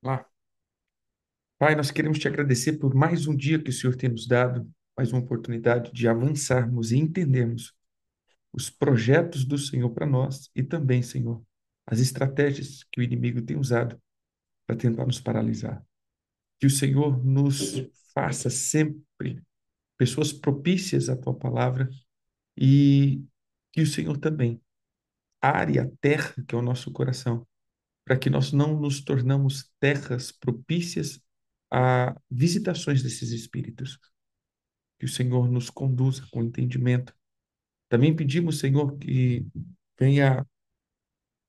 Lá. Pai, nós queremos te agradecer por mais um dia que o Senhor tem nos dado, mais uma oportunidade de avançarmos e entendermos os projetos do Senhor para nós e também, Senhor, as estratégias que o inimigo tem usado para tentar nos paralisar. Que o Senhor nos faça sempre pessoas propícias à tua palavra e que o Senhor também are a terra que é o nosso coração, para que nós não nos tornamos terras propícias a visitações desses espíritos. Que o Senhor nos conduza com entendimento. Também pedimos, Senhor, que venha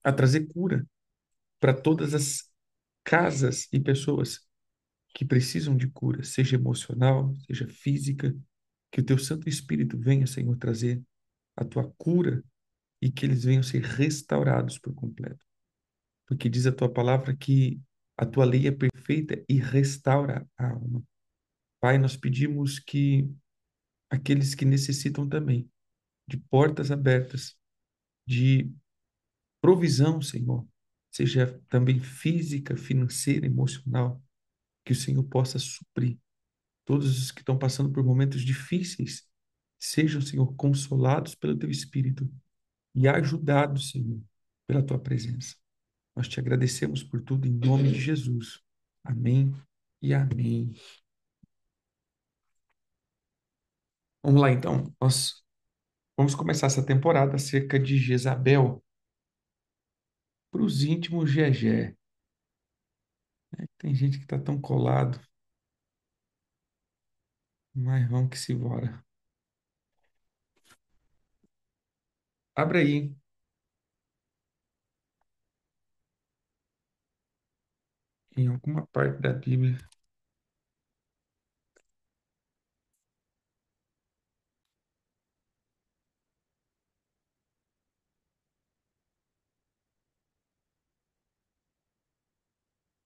a trazer cura para todas as casas e pessoas que precisam de cura, seja emocional, seja física. Que o teu Santo Espírito venha, Senhor, trazer a tua cura e que eles venham ser restaurados por completo. Porque diz a tua palavra que a tua lei é perfeita e restaura a alma. Pai, nós pedimos que aqueles que necessitam também de portas abertas, de provisão, Senhor, seja também física, financeira, emocional, que o Senhor possa suprir todos os que estão passando por momentos difíceis, sejam, Senhor, consolados pelo teu Espírito e ajudados, Senhor, pela tua presença. Nós te agradecemos por tudo em nome de Jesus. Amém e amém. Vamos lá, então. Nós vamos começar essa temporada acerca de Jezabel para os íntimos Gegé. Tem gente que está tão colado, mas vamos que se bora. Abre aí, em alguma parte da Bíblia.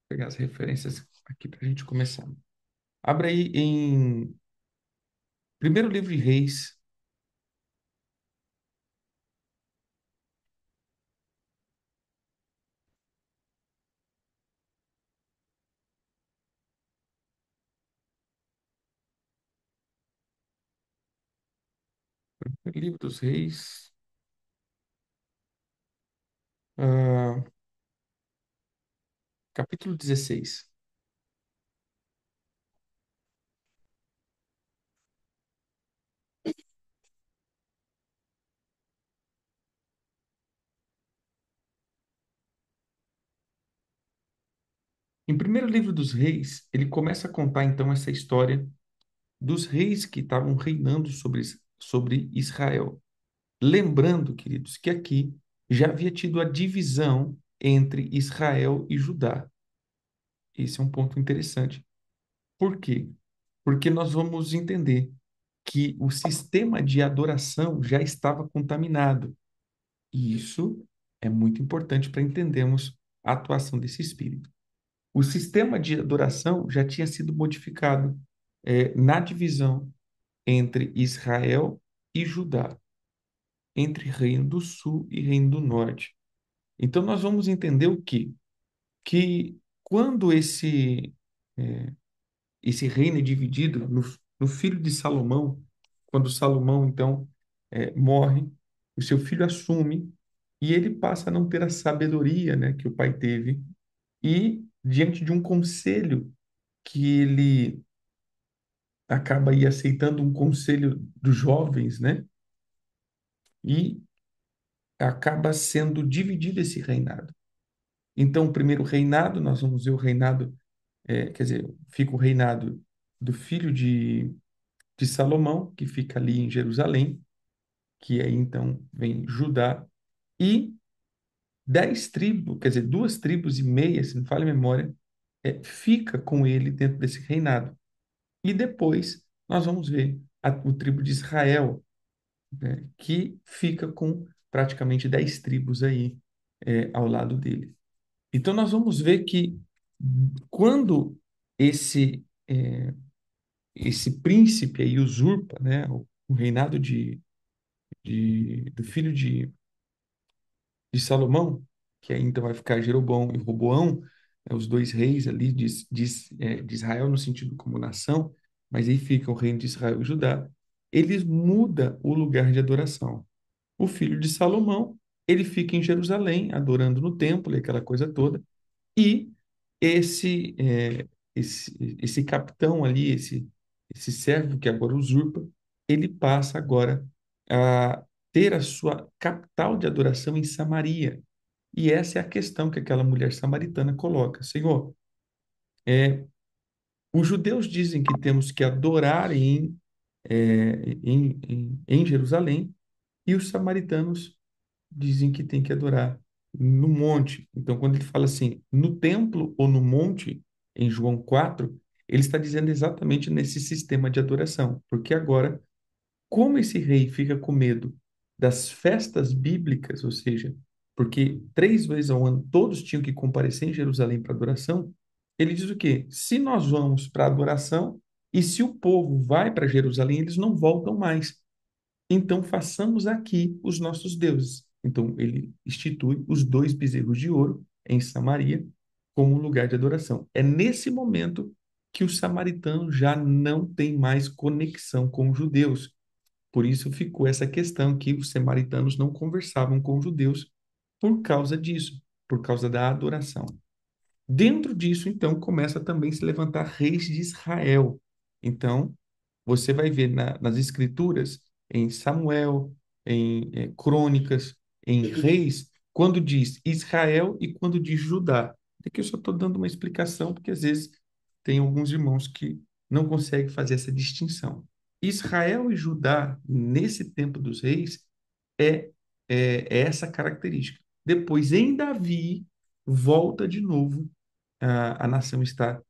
Vou pegar as referências aqui para a gente começar. Abre aí em primeiro livro de Reis, livro dos Reis, ah, capítulo 16. Em primeiro livro dos Reis, ele começa a contar então essa história dos reis que estavam reinando sobre Israel. Lembrando, queridos, que aqui já havia tido a divisão entre Israel e Judá. Esse é um ponto interessante. Por quê? Porque nós vamos entender que o sistema de adoração já estava contaminado. E isso é muito importante para entendermos a atuação desse espírito. O sistema de adoração já tinha sido modificado na divisão entre Israel e Judá, entre Reino do Sul e Reino do Norte. Então, nós vamos entender o quê? Que quando eh, esse reino é dividido no filho de Salomão, quando Salomão, então, morre, o seu filho assume e ele passa a não ter a sabedoria, né, que o pai teve, e diante de um conselho que ele acaba aí aceitando um conselho dos jovens, né, e acaba sendo dividido esse reinado. Então, o primeiro reinado, nós vamos ver o reinado, quer dizer, fica o reinado do filho de Salomão, que fica ali em Jerusalém, que aí então vem Judá, e 10 tribos, quer dizer, 2 tribos e meia, se não falha a memória, fica com ele dentro desse reinado. E depois nós vamos ver o tribo de Israel, né, que fica com praticamente 10 tribos aí ao lado dele. Então nós vamos ver que quando esse príncipe aí usurpa, né, o reinado do filho de Salomão, que aí então vai ficar Jeroboão e Roboão, os dois reis ali de Israel no sentido como nação, mas aí fica o reino de Israel e Judá, eles mudam o lugar de adoração. O filho de Salomão, ele fica em Jerusalém, adorando no templo e aquela coisa toda, e esse, é, esse capitão ali, esse servo que agora usurpa, ele passa agora a ter a sua capital de adoração em Samaria. E essa é a questão que aquela mulher samaritana coloca. Senhor, é, os judeus dizem que temos que adorar em Jerusalém, e os samaritanos dizem que tem que adorar no monte. Então, quando ele fala assim, no templo ou no monte, em João 4, ele está dizendo exatamente nesse sistema de adoração, porque agora, como esse rei fica com medo das festas bíblicas, ou seja, porque 3 vezes ao ano todos tinham que comparecer em Jerusalém para adoração, ele diz o quê? Se nós vamos para adoração e se o povo vai para Jerusalém, eles não voltam mais. Então façamos aqui os nossos deuses. Então ele institui os 2 bezerros de ouro em Samaria como um lugar de adoração. É nesse momento que os samaritanos já não têm mais conexão com os judeus. Por isso ficou essa questão que os samaritanos não conversavam com os judeus por causa disso, por causa da adoração. Dentro disso, então, começa também a se levantar reis de Israel. Então, você vai ver nas Escrituras, em Samuel, em Crônicas, em Reis, quando diz Israel e quando diz Judá. Aqui eu só estou dando uma explicação, porque às vezes tem alguns irmãos que não conseguem fazer essa distinção. Israel e Judá, nesse tempo dos reis, é, é essa característica. Depois, em Davi, volta de novo a nação está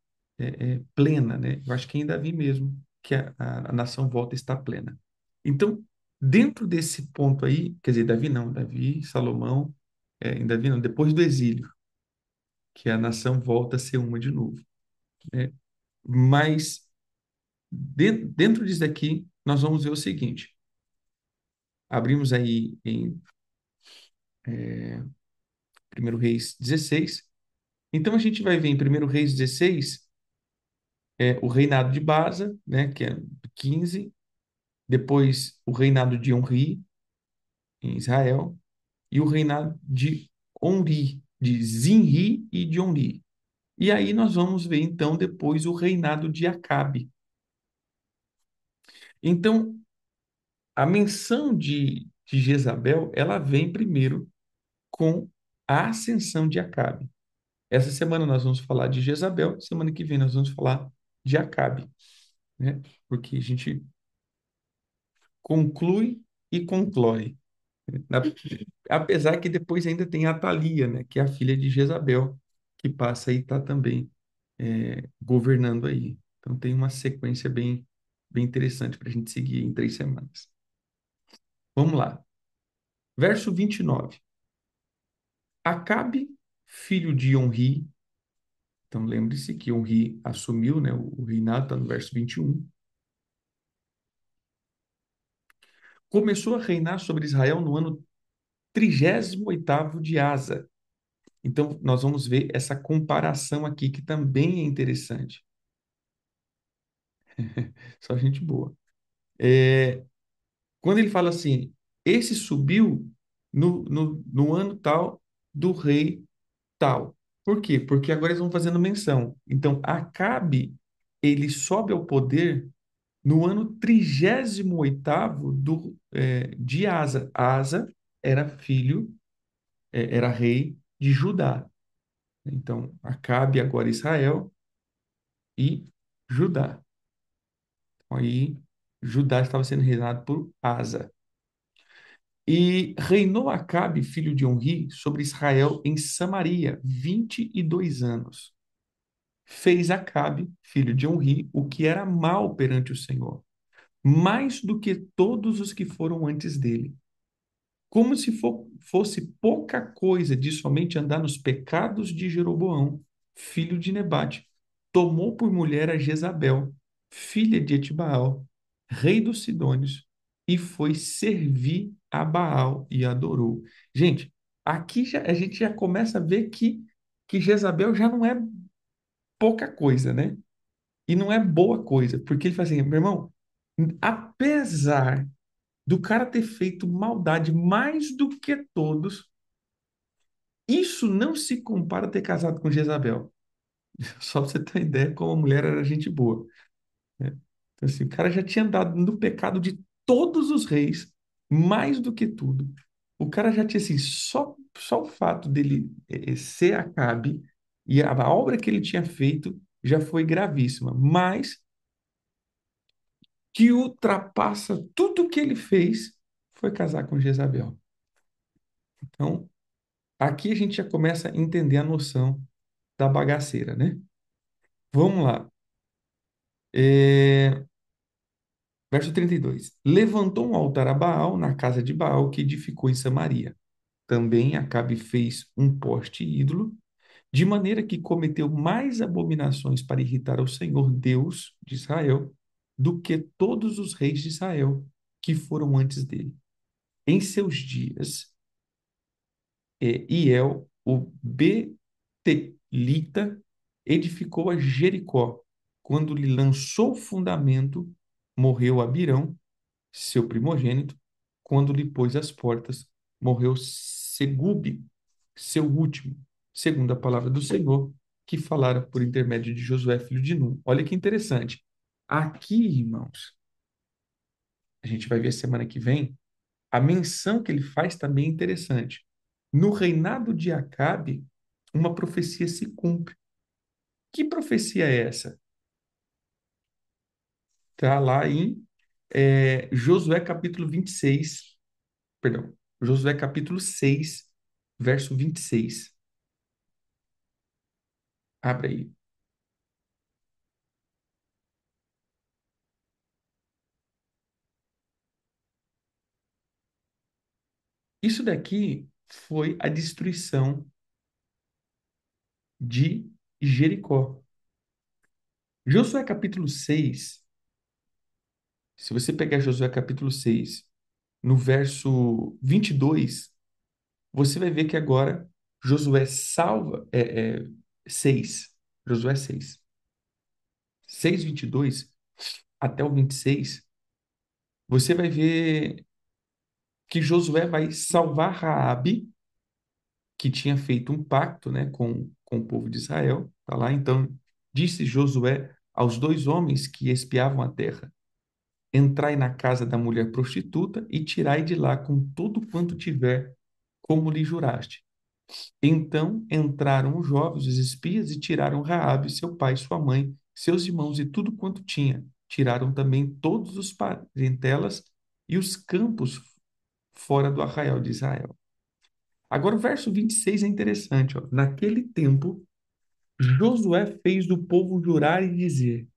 plena, né? Eu acho que em Davi mesmo que a nação volta a estar plena. Então, dentro desse ponto aí, quer dizer, Davi não, Davi, Salomão, em Davi não, depois do exílio, que a nação volta a ser uma de novo, né? Mas dentro disso daqui, nós vamos ver o seguinte, abrimos aí em 1 Reis 16, então a gente vai ver em 1 Reis 16 o reinado de Baasa, né, que é 15, depois o reinado de Onri em Israel e o reinado de Onri, de Zinri e de Onri. E aí nós vamos ver então depois o reinado de Acabe. Então, a menção de Jezabel, ela vem primeiro com a ascensão de Acabe. Essa semana nós vamos falar de Jezabel, semana que vem nós vamos falar de Acabe, né? Porque a gente conclui e conclói. Na- Apesar que depois ainda tem a Atalia, né, que é a filha de Jezabel, que passa e está também governando aí. Então tem uma sequência bem interessante para a gente seguir em 3 semanas. Vamos lá. Verso 29. Acabe, filho de Onri, então lembre-se que Onri assumiu, né, o reinado, está no verso 21, começou a reinar sobre Israel no ano 38º de Asa. Então, nós vamos ver essa comparação aqui, que também é interessante. Só gente boa. É, quando ele fala assim, esse subiu no ano tal do rei tal. Por quê? Porque agora eles vão fazendo menção. Então, Acabe, ele sobe ao poder no ano 38º de Asa. Asa era filho, era rei de Judá. Então, Acabe agora Israel e Judá. Aí, Judá estava sendo reinado por Asa. E reinou Acabe, filho de Onri, sobre Israel em Samaria 22 anos. Fez Acabe, filho de Onri, o que era mal perante o Senhor, mais do que todos os que foram antes dele. Como se fosse pouca coisa de somente andar nos pecados de Jeroboão, filho de Nebate. Tomou por mulher a Jezabel, filha de Etibaal, rei dos Sidônios, e foi servir a Baal e adorou. Gente, aqui a gente já começa a ver que Jezabel já não é pouca coisa, né? E não é boa coisa, porque ele fala assim, meu irmão, apesar do cara ter feito maldade mais do que todos, isso não se compara a ter casado com Jezabel. Só pra você ter uma ideia como a mulher era gente boa, né? Então, assim, o cara já tinha andado no pecado de todos os reis, mais do que tudo. O cara já tinha, assim, só o fato dele ser Acabe e a obra que ele tinha feito já foi gravíssima, mas que ultrapassa tudo que ele fez foi casar com Jezabel. Então, aqui a gente já começa a entender a noção da bagaceira, né? Vamos lá. É, Verso 32. Levantou um altar a Baal na casa de Baal que edificou em Samaria. Também Acabe fez um poste ídolo, de maneira que cometeu mais abominações para irritar ao Senhor Deus de Israel do que todos os reis de Israel que foram antes dele. Em seus dias, Hiel, o Betelita, edificou a Jericó. Quando lhe lançou o fundamento, morreu Abirão, seu primogênito. Quando lhe pôs as portas, morreu Segube, seu último, segundo a palavra do Senhor, que falara por intermédio de Josué, filho de Nun. Olha que interessante. Aqui, irmãos, a gente vai ver semana que vem, a menção que ele faz também é interessante. No reinado de Acabe, uma profecia se cumpre. Que profecia é essa? Está lá em Josué capítulo 26, perdão, Josué capítulo 6, verso 26. Abre aí. Isso daqui foi a destruição de Jericó. Josué capítulo 6, se você pegar Josué capítulo 6, no verso 22, você vai ver que agora Josué salva, 6, Josué 6, 22 até o 26, você vai ver que Josué vai salvar Raabe, que tinha feito um pacto, né, com o povo de Israel. Tá lá, então, disse Josué aos dois homens que espiavam a terra: entrai na casa da mulher prostituta e tirai de lá com tudo quanto tiver, como lhe juraste. Então entraram os jovens, os espias, e tiraram Raabe, seu pai, sua mãe, seus irmãos e tudo quanto tinha. Tiraram também todos os parentelas e os campos fora do arraial de Israel. Agora o verso 26 é interessante, ó. Naquele tempo, Josué fez do povo jurar e dizer: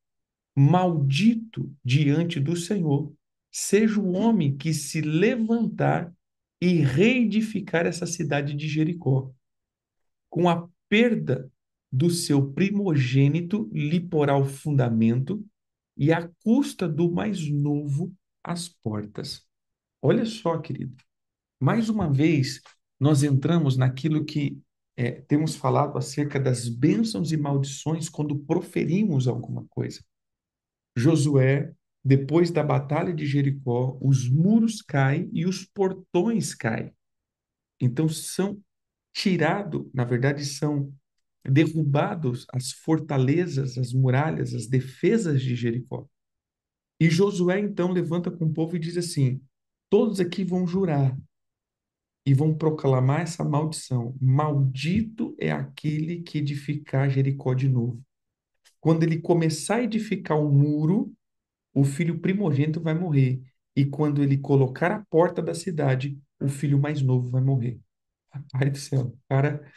maldito diante do Senhor seja o homem que se levantar e reedificar essa cidade de Jericó. Com a perda do seu primogênito, lhe porá o fundamento, e à custa do mais novo, as portas. Olha só, querido. Mais uma vez, nós entramos naquilo que temos falado acerca das bênçãos e maldições quando proferimos alguma coisa. Josué, depois da batalha de Jericó, os muros caem e os portões caem. Então são tirados, na verdade, são derrubados as fortalezas, as muralhas, as defesas de Jericó. E Josué então levanta com o povo e diz assim: todos aqui vão jurar e vão proclamar essa maldição. Maldito é aquele que edificar Jericó de novo. Quando ele começar a edificar o muro, o filho primogênito vai morrer. E quando ele colocar a porta da cidade, o filho mais novo vai morrer. Pai do céu, o cara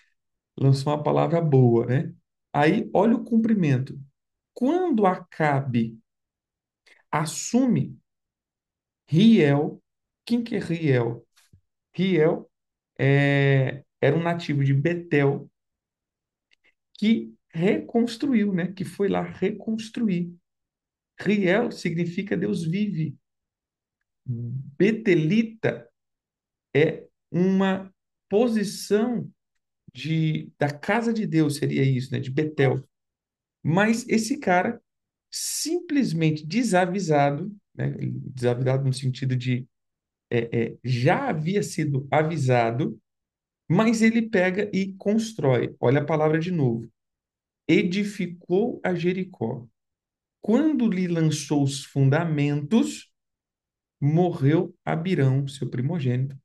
lançou uma palavra boa, né? Aí, olha o cumprimento. Quando Acabe assume Riel, quem que é Riel? Riel era um nativo de Betel que reconstruiu, né? Que foi lá reconstruir. Riel significa Deus vive. Betelita é uma posição da casa de Deus, seria isso, né? De Betel. Mas esse cara, simplesmente desavisado, né? Desavisado no sentido de já havia sido avisado, mas ele pega e constrói. Olha a palavra de novo. Edificou a Jericó. Quando lhe lançou os fundamentos, morreu Abirão, seu primogênito.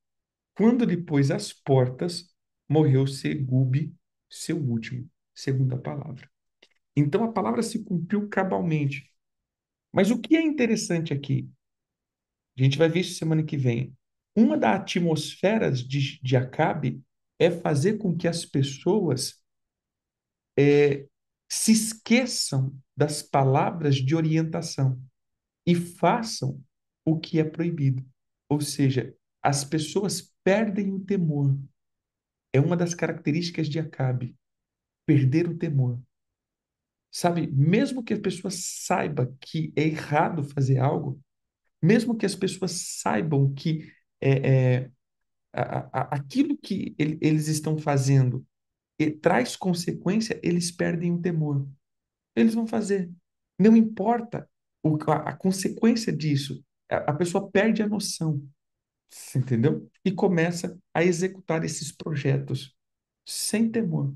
Quando lhe pôs as portas, morreu Segube, seu último, segundo a palavra. Então a palavra se cumpriu cabalmente. Mas o que é interessante aqui, a gente vai ver isso semana que vem. Uma das atmosferas de Acabe é fazer com que as pessoas se esqueçam das palavras de orientação e façam o que é proibido. Ou seja, as pessoas perdem o temor. É uma das características de Acabe, perder o temor. Sabe, mesmo que a pessoa saiba que é errado fazer algo, mesmo que as pessoas saibam que aquilo que eles estão fazendo traz consequência, eles perdem o temor. Eles vão fazer. Não importa a consequência disso. A pessoa perde a noção, você entendeu? E começa a executar esses projetos sem temor.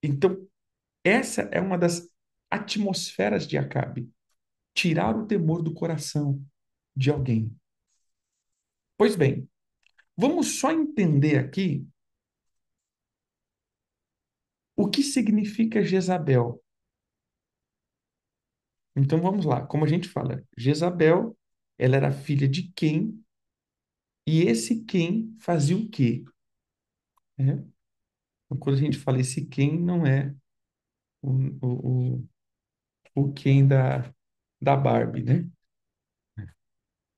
Então, essa é uma das atmosferas de Acabe. Tirar o temor do coração de alguém. Pois bem, vamos só entender aqui o que significa Jezabel. Então vamos lá, como a gente fala, Jezabel, ela era filha de quem? E esse quem fazia o quê? Né? Então, quando a gente fala esse quem, não é o, o quem da Barbie, né?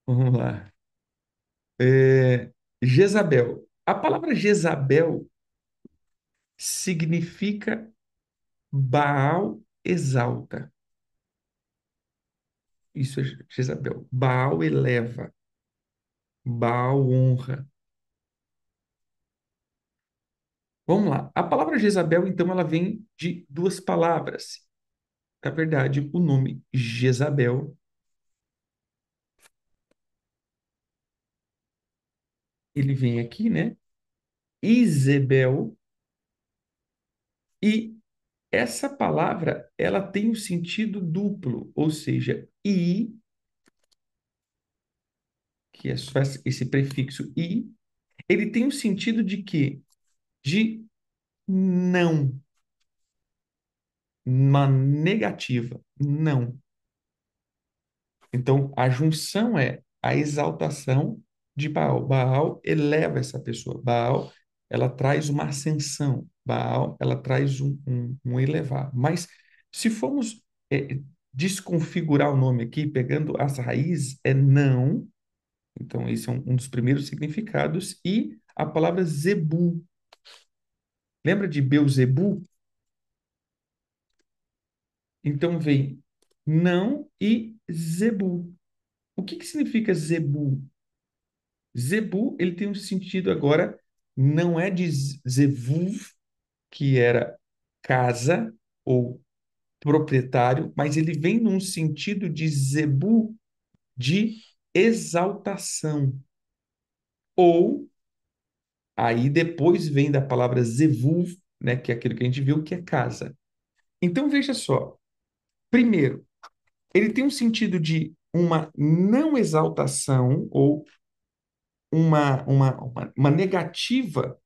Vamos lá. Jezabel. A palavra Jezabel significa Baal exalta. Isso é Jezabel. Baal eleva. Baal honra. Vamos lá. A palavra Jezabel, então, ela vem de duas palavras. Na verdade, o nome Jezabel, ele vem aqui, né? Isabel. E essa palavra, ela tem um sentido duplo, ou seja, que é só esse prefixo i, ele tem um sentido de quê? De não, uma negativa, não. Então, a junção é a exaltação de Baal. Baal eleva essa pessoa. Baal, ela traz uma ascensão. Baal, ela traz um elevar. Mas, se formos desconfigurar o nome aqui, pegando as raízes, é não. Então, esse é um dos primeiros significados. E a palavra Zebu. Lembra de Beuzebu? Então, vem não e Zebu. O que que significa Zebu? Zebu, ele tem um sentido agora, não é de Zevuv, que era casa ou proprietário, mas ele vem num sentido de Zebu, de exaltação. Ou, aí depois vem da palavra Zevuv, né, que é aquilo que a gente viu, que é casa. Então, veja só. Primeiro, ele tem um sentido de uma não exaltação ou uma negativa,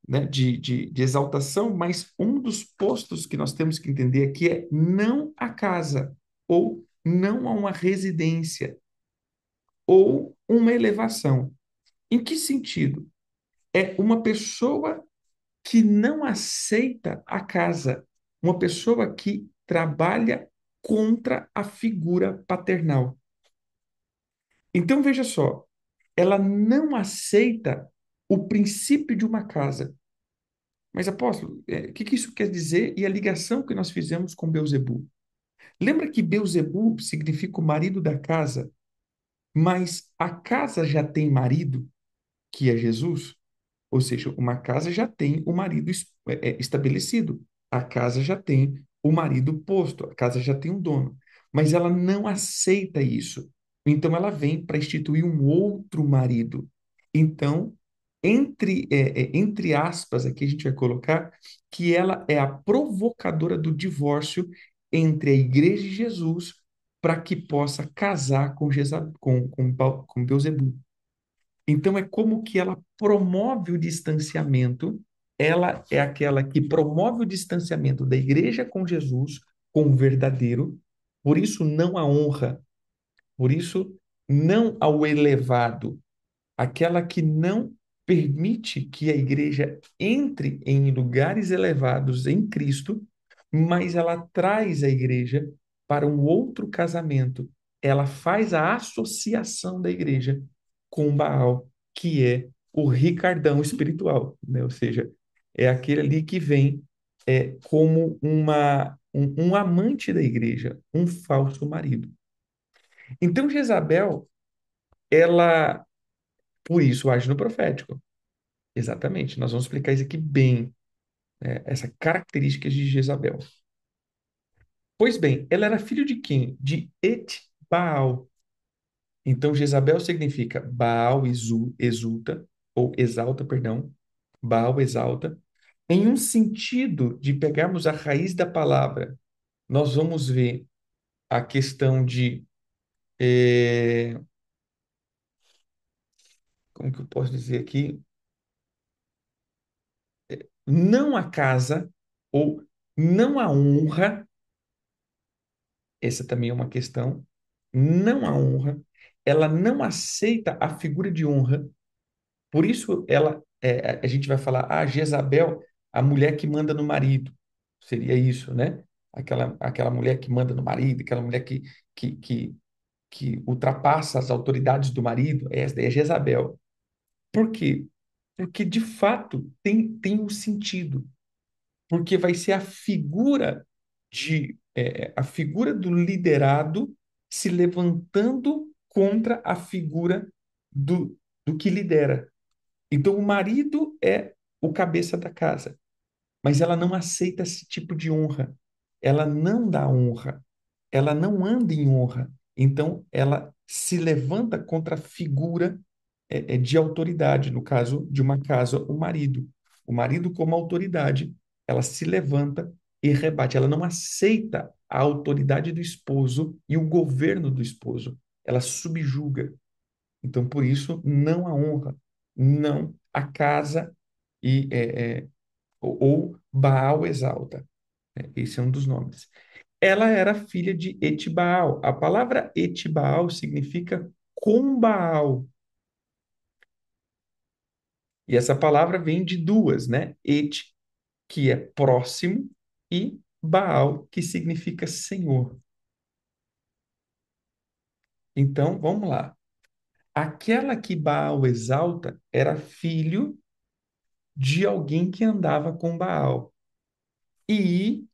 né, de exaltação, mas um dos postos que nós temos que entender aqui é não a casa, ou não a uma residência, ou uma elevação. Em que sentido? É uma pessoa que não aceita a casa, uma pessoa que trabalha contra a figura paternal. Então, veja só, ela não aceita o princípio de uma casa. Mas, apóstolo, o que que isso quer dizer e a ligação que nós fizemos com Beuzebu? Lembra que Beuzebu significa o marido da casa, mas a casa já tem marido, que é Jesus? Ou seja, uma casa já tem o marido estabelecido, a casa já tem o marido posto, a casa já tem um dono. Mas ela não aceita isso. Então ela vem para instituir um outro marido. Então, entre aspas, aqui a gente vai colocar que ela é a provocadora do divórcio entre a Igreja de Jesus para que possa casar com Beelzebub. Então, é como que ela promove o distanciamento, ela é aquela que promove o distanciamento da igreja com Jesus, com o verdadeiro, por isso não a honra, por isso não ao elevado, aquela que não permite que a igreja entre em lugares elevados em Cristo, mas ela traz a igreja para um outro casamento. Ela faz a associação da igreja com Baal, que é o ricardão espiritual, né? Ou seja, é aquele ali que vem como um amante da igreja, um falso marido. Então, Jezabel, ela, por isso, age no profético. Exatamente. Nós vamos explicar isso aqui bem, né? Essa característica de Jezabel. Pois bem, ela era filho de quem? De Etbaal. Então, Jezabel significa Baal exulta, ou exalta, perdão. Baal exalta. Em um sentido de pegarmos a raiz da palavra, nós vamos ver a questão de, como que eu posso dizer aqui? Não a casa, ou não a honra, essa também é uma questão, não a honra, ela não aceita a figura de honra, por isso a gente vai falar, Jezabel, a mulher que manda no marido, seria isso, né? Aquela mulher que manda no marido, aquela mulher que, que, que ultrapassa as autoridades do marido, essa daí é Jezabel. Por quê? Porque, de fato, tem um sentido, porque vai ser a figura do liderado se levantando contra a figura do que lidera. Então, o marido é o cabeça da casa, mas ela não aceita esse tipo de honra. Ela não dá honra. Ela não anda em honra. Então, ela se levanta contra a figura de autoridade, no caso de uma casa, o marido. O marido, como autoridade, ela se levanta e rebate. Ela não aceita a autoridade do esposo e o governo do esposo. Ela subjuga. Então, por isso, não a honra, não a casa ou Baal exalta. Né? Esse é um dos nomes. Ela era filha de Etibaal. A palavra Etibaal significa com Baal. E essa palavra vem de duas, né? Et, que é próximo, e Baal, que significa Senhor. Então, vamos lá. Aquela que Baal exalta era filho de alguém que andava com Baal. E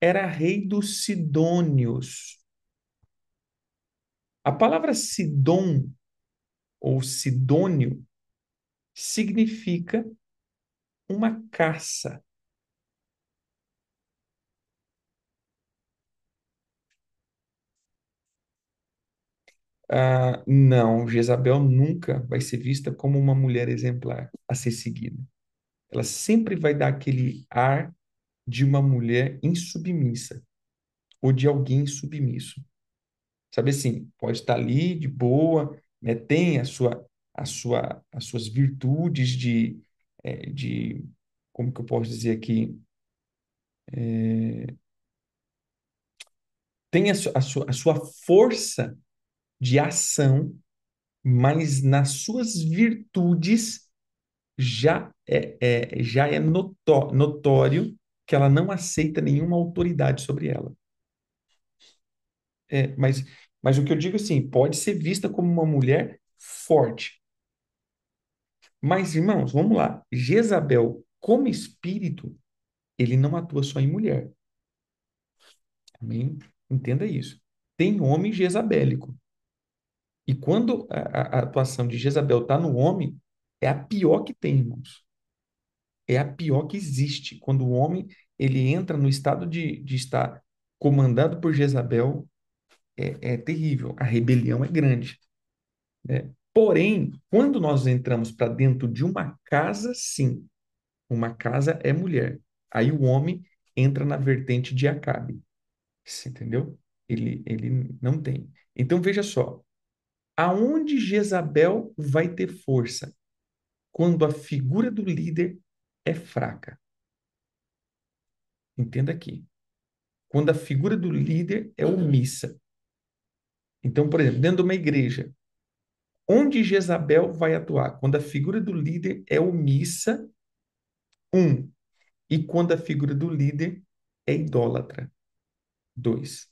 era rei dos Sidônios. A palavra Sidom ou Sidônio significa uma caça. Não, Jezabel nunca vai ser vista como uma mulher exemplar a ser seguida. Ela sempre vai dar aquele ar de uma mulher insubmissa ou de alguém submisso. Sabe assim, pode estar ali de boa, né? Tem as suas virtudes de, como que eu posso dizer aqui? Tem a sua força de ação, mas nas suas virtudes já é notório que ela não aceita nenhuma autoridade sobre ela. Mas o que eu digo assim, pode ser vista como uma mulher forte. Mas, irmãos, vamos lá. Jezabel, como espírito, ele não atua só em mulher. Amém? Entenda isso. Tem homem jezabélico. E quando a atuação de Jezabel está no homem, É a pior que tem, irmãos. É a pior que existe. Quando o homem ele entra no estado de estar comandado por Jezabel, é terrível. A rebelião é grande, né? Porém, quando nós entramos para dentro de uma casa, sim, uma casa é mulher. Aí o homem entra na vertente de Acabe. Você entendeu? Ele não tem. Então veja só, aonde Jezabel vai ter força? Quando a figura do líder é fraca. Entenda aqui. Quando a figura do líder é omissa. Então, por exemplo, dentro de uma igreja, onde Jezabel vai atuar? Quando a figura do líder é omissa, um, e quando a figura do líder é idólatra, dois.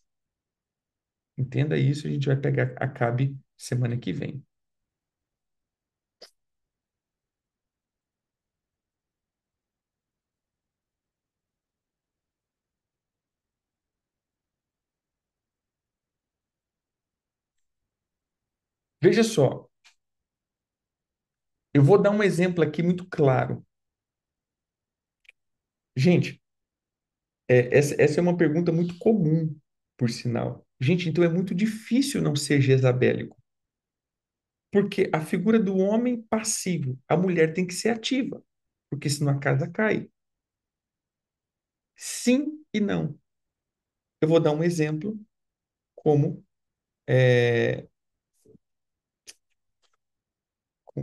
Entenda isso, a gente vai pegar Acabe semana que vem. Veja só, eu vou dar um exemplo aqui muito claro. Gente, essa é uma pergunta muito comum, por sinal. Gente, então é muito difícil não ser jezabélico, porque a figura do homem passivo, a mulher tem que ser ativa, porque senão a casa cai. Sim e não. Eu vou dar um exemplo, como, é,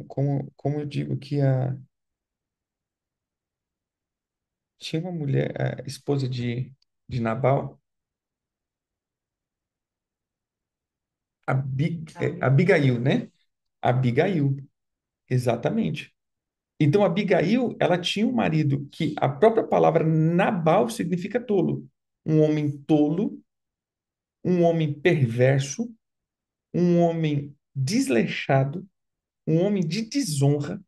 como eu digo que tinha uma mulher, a esposa de Nabal, Abigail, né? Abigail, exatamente. Então, Abigail, ela tinha um marido que a própria palavra Nabal significa tolo. Um homem tolo, um homem perverso, um homem desleixado, um homem de desonra,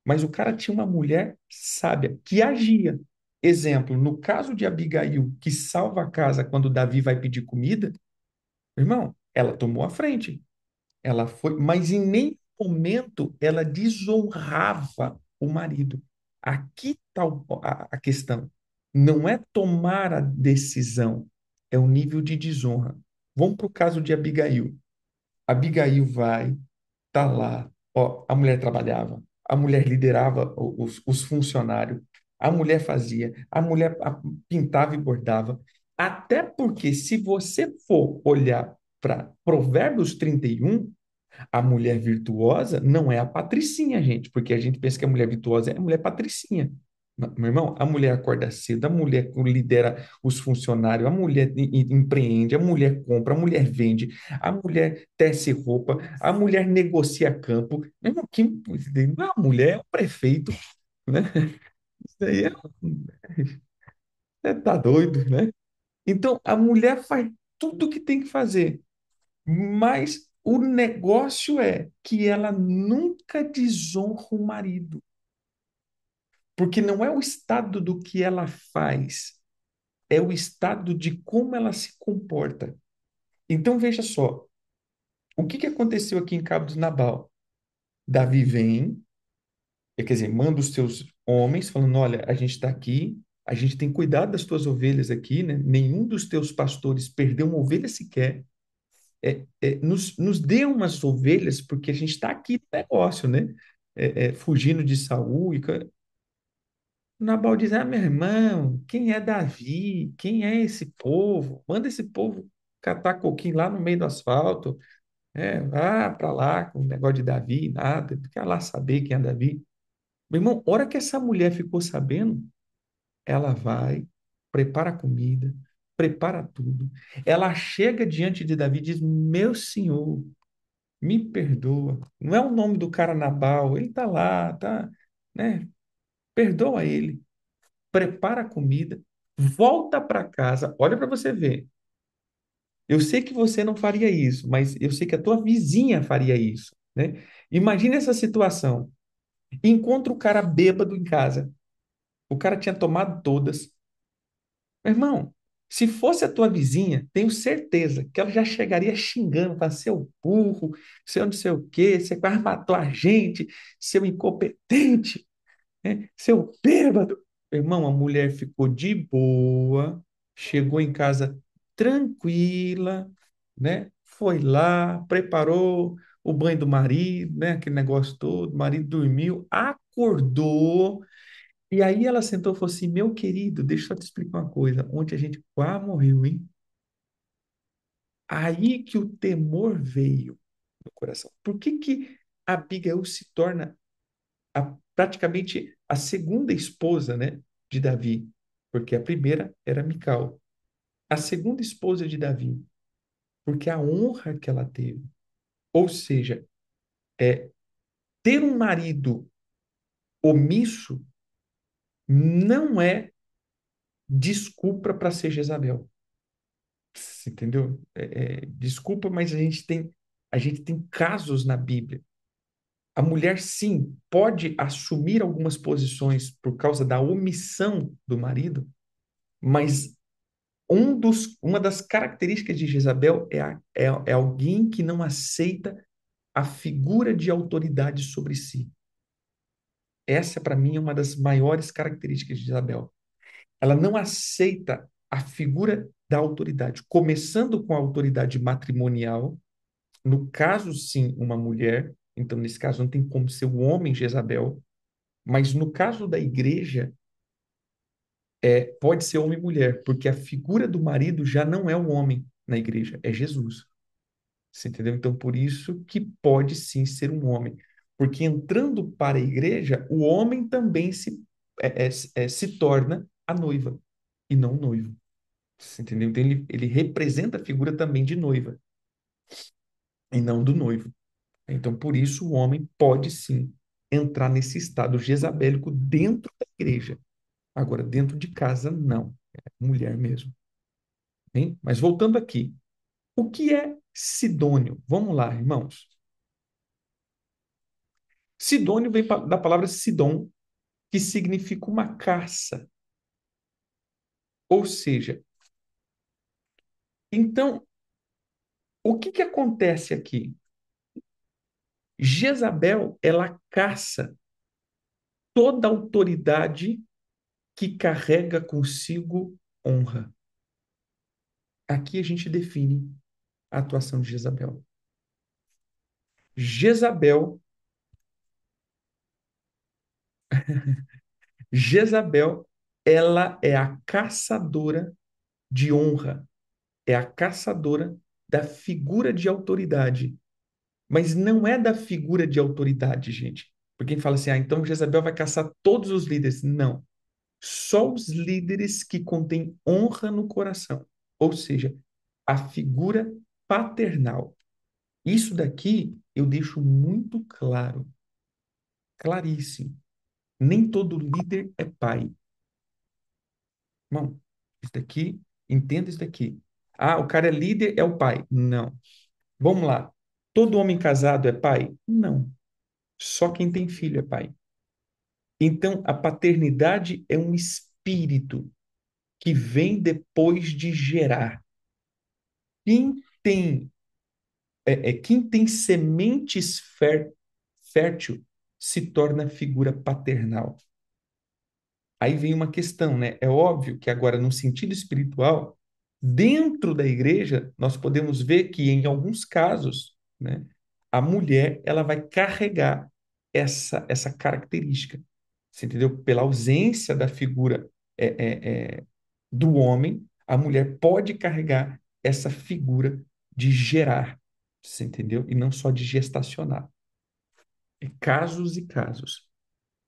mas o cara tinha uma mulher sábia que agia. Exemplo, no caso de Abigail, que salva a casa quando Davi vai pedir comida, irmão, ela tomou a frente. Ela foi, mas em nenhum momento ela desonrava o marido. Aqui está a questão. Não é tomar a decisão, é o nível de desonra. Vamos para o caso de Abigail. Abigail vai, tá lá, ó, a mulher trabalhava, a mulher liderava os funcionários, a mulher fazia, a mulher pintava e bordava. Até porque, se você for olhar para Provérbios 31, a mulher virtuosa não é a patricinha, gente, porque a gente pensa que a mulher virtuosa é a mulher patricinha. Meu irmão, a mulher acorda cedo, a mulher lidera os funcionários, a mulher empreende, a mulher compra, a mulher vende, a mulher tece roupa, a mulher negocia campo. Meu irmão, não é a mulher, é o prefeito, né? Isso aí tá doido, né? Então, a mulher faz tudo o que tem que fazer. Mas o negócio é que ela nunca desonra o marido, porque não é o estado do que ela faz, é o estado de como ela se comporta. Então veja só, o que aconteceu aqui em Cabo de Nabal? Davi vem, quer dizer, manda os seus homens falando, olha, a gente está aqui, a gente tem cuidado das tuas ovelhas aqui, né? Nenhum dos teus pastores perdeu uma ovelha sequer. Nos dê umas ovelhas, porque a gente está aqui no negócio, né? Fugindo de Saul. Nabal diz: Ah, meu irmão, quem é Davi? Quem é esse povo? Manda esse povo catar coquinho lá no meio do asfalto. Vá para lá com o negócio de Davi, nada. Quer lá saber quem é Davi. Meu irmão, hora que essa mulher ficou sabendo, ela vai, prepara a comida, prepara tudo. Ela chega diante de Davi e diz: Meu senhor, me perdoa. Não é o nome do cara Nabal, ele tá lá, tá, né? Perdoa ele. Prepara a comida, volta para casa. Olha para você ver. Eu sei que você não faria isso, mas eu sei que a tua vizinha faria isso, né? Imagina essa situação. Encontra o cara bêbado em casa. O cara tinha tomado todas. Meu irmão, Se fosse a tua vizinha, tenho certeza que ela já chegaria xingando, falando, seu burro, seu não sei o quê, você quase matou a gente, seu incompetente, né? Seu bêbado. Irmão, a mulher ficou de boa, chegou em casa tranquila, né? Foi lá, preparou o banho do marido, né? Aquele negócio todo, o marido dormiu, acordou, e aí ela sentou e falou assim: Meu querido, deixa eu só te explicar uma coisa. Ontem a gente quase morreu, hein? Aí que o temor veio no coração. Por que que Abigail se torna praticamente a segunda esposa, né, de Davi? Porque a primeira era Mical. A segunda esposa de Davi, porque a honra que ela teve. Ou seja, é, ter um marido omisso não é desculpa para ser Jezabel. Você entendeu? Desculpa, mas a gente tem casos na Bíblia. A mulher, sim, pode assumir algumas posições por causa da omissão do marido, mas uma das características de Jezabel é alguém que não aceita a figura de autoridade sobre si. Essa, para mim, é uma das maiores características de Jezabel. Ela não aceita a figura da autoridade, começando com a autoridade matrimonial. No caso, sim, uma mulher. Então, nesse caso, não tem como ser o homem Jezabel. Mas no caso da igreja, pode ser homem e mulher, porque a figura do marido já não é o homem na igreja, é Jesus. Você entendeu? Então, por isso que pode sim ser um homem. Porque entrando para a igreja, o homem também se torna a noiva e não o noivo. Você entendeu? Então, ele representa a figura também de noiva e não do noivo. Então, por isso, o homem pode sim entrar nesse estado jezabélico dentro da igreja. Agora, dentro de casa, não. É mulher mesmo. Hein? Mas voltando aqui. O que é Sidônio? Vamos lá, irmãos. Sidônio vem da palavra Sidom, que significa uma caça. Ou seja, então, o que que acontece aqui? Jezabel, ela caça toda autoridade que carrega consigo honra. Aqui a gente define a atuação de Jezabel. Jezabel, Jezabel, ela é a caçadora de honra, é a caçadora da figura de autoridade. Mas não é da figura de autoridade, gente. Porque quem fala assim, então Jezabel vai caçar todos os líderes. Não. Só os líderes que contêm honra no coração. Ou seja, a figura paternal. Isso daqui eu deixo muito claro, claríssimo. Nem todo líder é pai. Irmão, isso daqui, entenda isso daqui. Ah, o cara é líder, é o pai. Não. Vamos lá. Todo homem casado é pai? Não. Só quem tem filho é pai. Então, a paternidade é um espírito que vem depois de gerar. Quem tem, quem tem sementes fértil se torna figura paternal. Aí vem uma questão, né? É óbvio que agora, no sentido espiritual, dentro da igreja, nós podemos ver que, em alguns casos, né, a mulher ela vai carregar essa característica. Você entendeu? Pela ausência da figura é, do homem, a mulher pode carregar essa figura de gerar. Você entendeu? E não só de gestacionar. É casos e casos.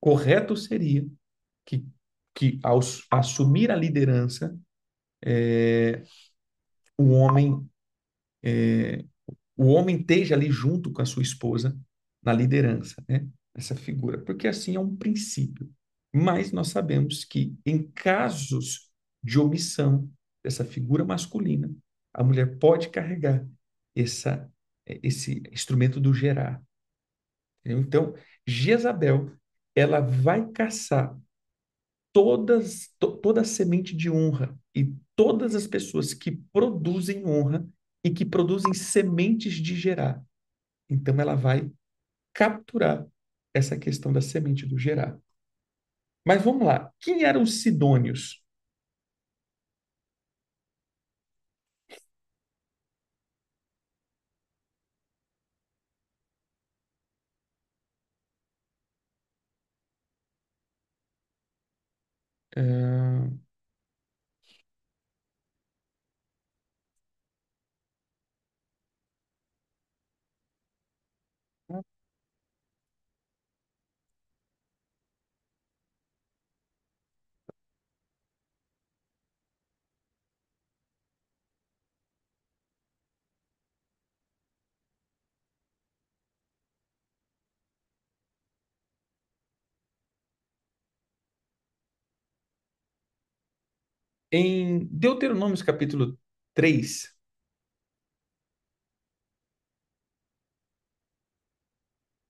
Correto seria que, ao assumir a liderança, o homem, o homem esteja ali junto com a sua esposa na liderança, né? Essa figura, porque assim é um princípio. Mas nós sabemos que em casos de omissão dessa figura masculina, a mulher pode carregar esse instrumento do gerar. Entendeu? Então, Jezabel, ela vai caçar, toda a semente de honra e todas as pessoas que produzem honra e que produzem sementes de gerar. Então, ela vai capturar essa questão da semente do gerar. Mas vamos lá. Quem eram os sidônios? Ah, em Deuteronômios capítulo 3,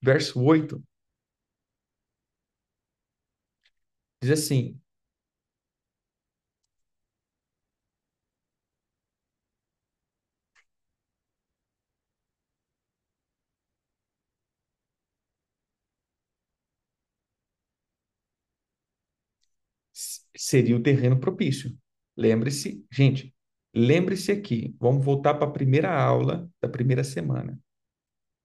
verso 8, diz assim: seria o terreno propício. Lembre-se, gente, lembre-se aqui, vamos voltar para a primeira aula da primeira semana.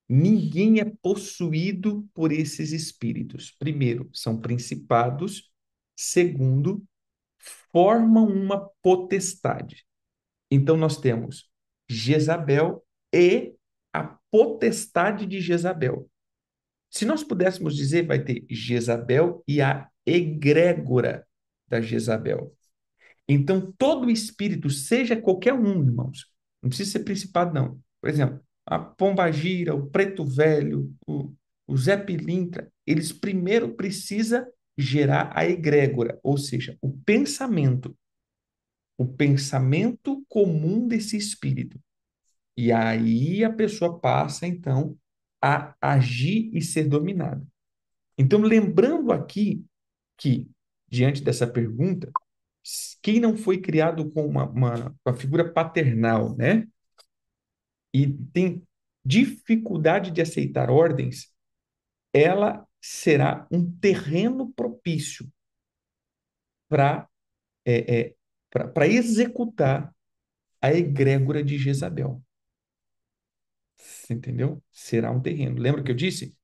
Ninguém é possuído por esses espíritos. Primeiro, são principados. Segundo, formam uma potestade. Então, nós temos Jezabel e a potestade de Jezabel. Se nós pudéssemos dizer, vai ter Jezabel e a egrégora da Jezabel. Então, todo espírito, seja qualquer um, irmãos, não precisa ser principado, não. Por exemplo, a pombagira, o preto velho, o Zé Pilintra, eles primeiro precisam gerar a egrégora, ou seja, o pensamento comum desse espírito. E aí a pessoa passa, então, a agir e ser dominada. Então, lembrando aqui que, diante dessa pergunta, quem não foi criado com uma figura paternal, né? E tem dificuldade de aceitar ordens, ela será um terreno propício para para executar a egrégora de Jezabel. Você entendeu? Será um terreno. Lembra que eu disse?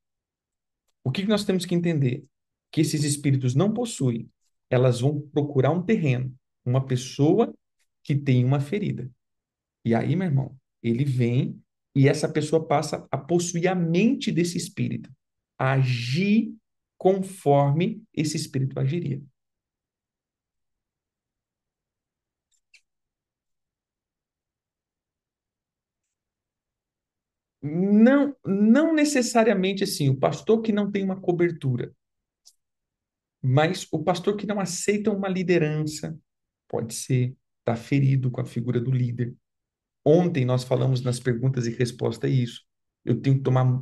O que nós temos que entender? Que esses espíritos não possuem. Elas vão procurar um terreno, uma pessoa que tem uma ferida. E aí, meu irmão, ele vem e essa pessoa passa a possuir a mente desse espírito, a agir conforme esse espírito agiria. Não, não necessariamente assim, o pastor que não tem uma cobertura, mas o pastor que não aceita uma liderança, pode ser, está ferido com a figura do líder. Ontem nós falamos nas perguntas e respostas isso.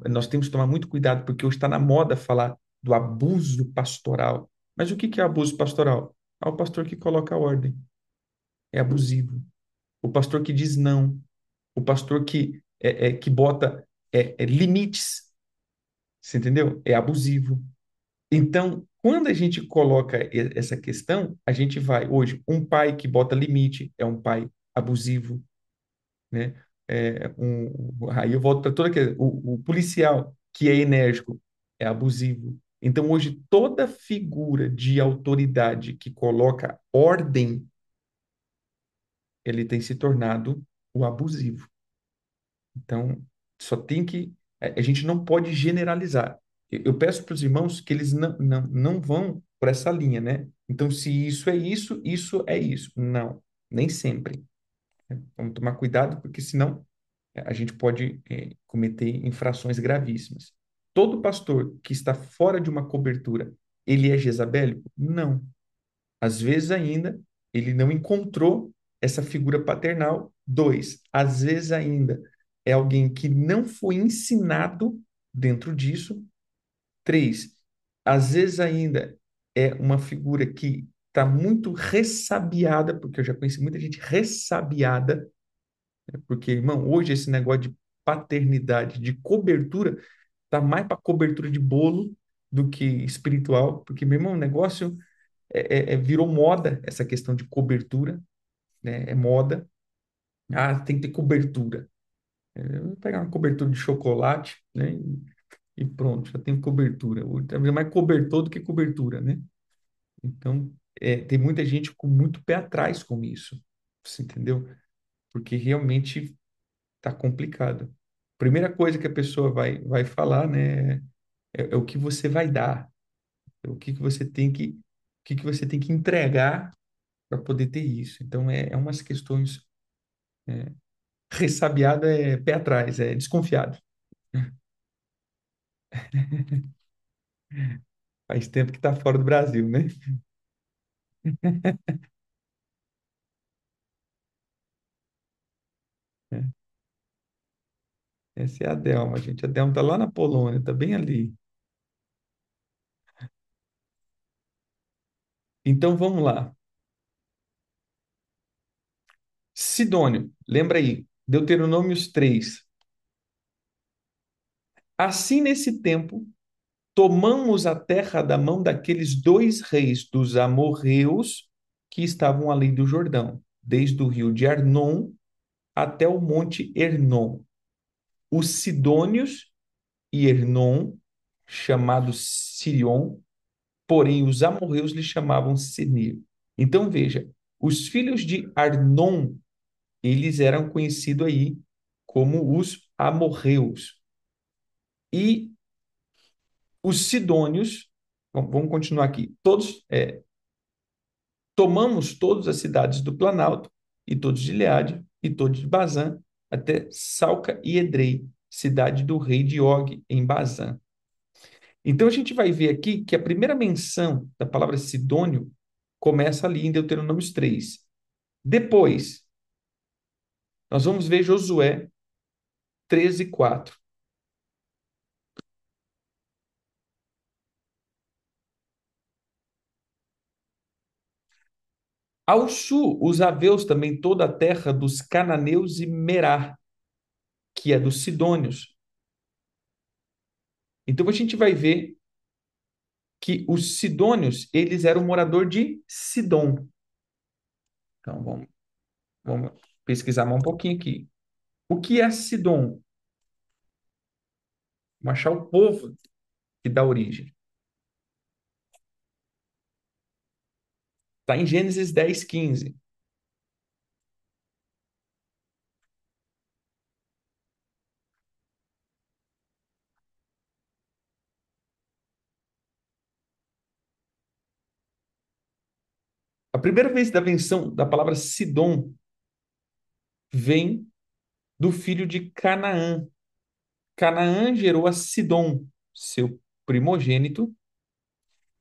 Nós temos que tomar muito cuidado, porque hoje está na moda falar do abuso pastoral. Mas o que que é abuso pastoral? É o pastor que coloca ordem, é abusivo. O pastor que diz não, o pastor que bota limites, você entendeu? É abusivo. Então, quando a gente coloca essa questão, a gente vai, hoje, um pai que bota limite é um pai abusivo, né? Aí eu volto para toda aquela, o policial que é enérgico é abusivo. Então, hoje, toda figura de autoridade que coloca ordem, ele tem se tornado o abusivo. Então, só tem que. A gente não pode generalizar. Eu peço para os irmãos que eles não vão por essa linha, né? Então, se isso é isso, isso é isso. Não, nem sempre. Vamos tomar cuidado, porque senão a gente pode cometer infrações gravíssimas. Todo pastor que está fora de uma cobertura, ele é jezabélico? Não. Às vezes ainda ele não encontrou essa figura paternal. Dois, às vezes ainda é alguém que não foi ensinado dentro disso. Três, às vezes ainda é uma figura que está muito ressabiada, porque eu já conheci muita gente ressabiada, né? Porque, irmão, hoje esse negócio de paternidade, de cobertura, tá mais para cobertura de bolo do que espiritual, porque, meu irmão, o negócio virou moda, essa questão de cobertura, né? É moda. Ah, tem que ter cobertura. Eu vou pegar uma cobertura de chocolate, né? E pronto, já tem cobertura. É mais cobertor do que cobertura, né? Então, tem muita gente com muito pé atrás com isso, você entendeu? Porque realmente tá complicado. Primeira coisa que a pessoa vai falar, né, é o que você vai dar, é que você tem que você tem que entregar para poder ter isso. Então, é umas questões, ressabiado é pé atrás, é desconfiado. Faz tempo que está fora do Brasil, né? É, essa é a Delma, gente. A Delma está lá na Polônia, está bem ali. Então, vamos lá. Sidônio, lembra aí, Deuteronômios 3. Assim, nesse tempo, tomamos a terra da mão daqueles dois reis dos amorreus que estavam além do Jordão, desde o rio de Arnon até o monte Hernon. Os sidônios e Hernon, chamados Sirion, porém os amorreus lhe chamavam Senir. Então veja, os filhos de Arnon, eles eram conhecidos aí como os amorreus. E os sidônios, vamos continuar aqui, todos, tomamos todas as cidades do Planalto, e todos de Gileade, e todos de Bazã, até Salca e Edrei, cidade do rei de Og, em Bazã. Então a gente vai ver aqui que a primeira menção da palavra Sidônio começa ali em Deuteronômio 3. Depois, nós vamos ver Josué 13:4. Ao sul, os aveus também toda a terra dos cananeus e Merá, que é dos sidônios. Então a gente vai ver que os sidônios, eles eram morador de Sidom. Então vamos pesquisar mais um pouquinho aqui. O que é Sidom? Vamos achar o povo que dá origem. Está em Gênesis 10:15. A primeira vez da menção da palavra Sidom vem do filho de Canaã. Canaã gerou a Sidom, seu primogênito,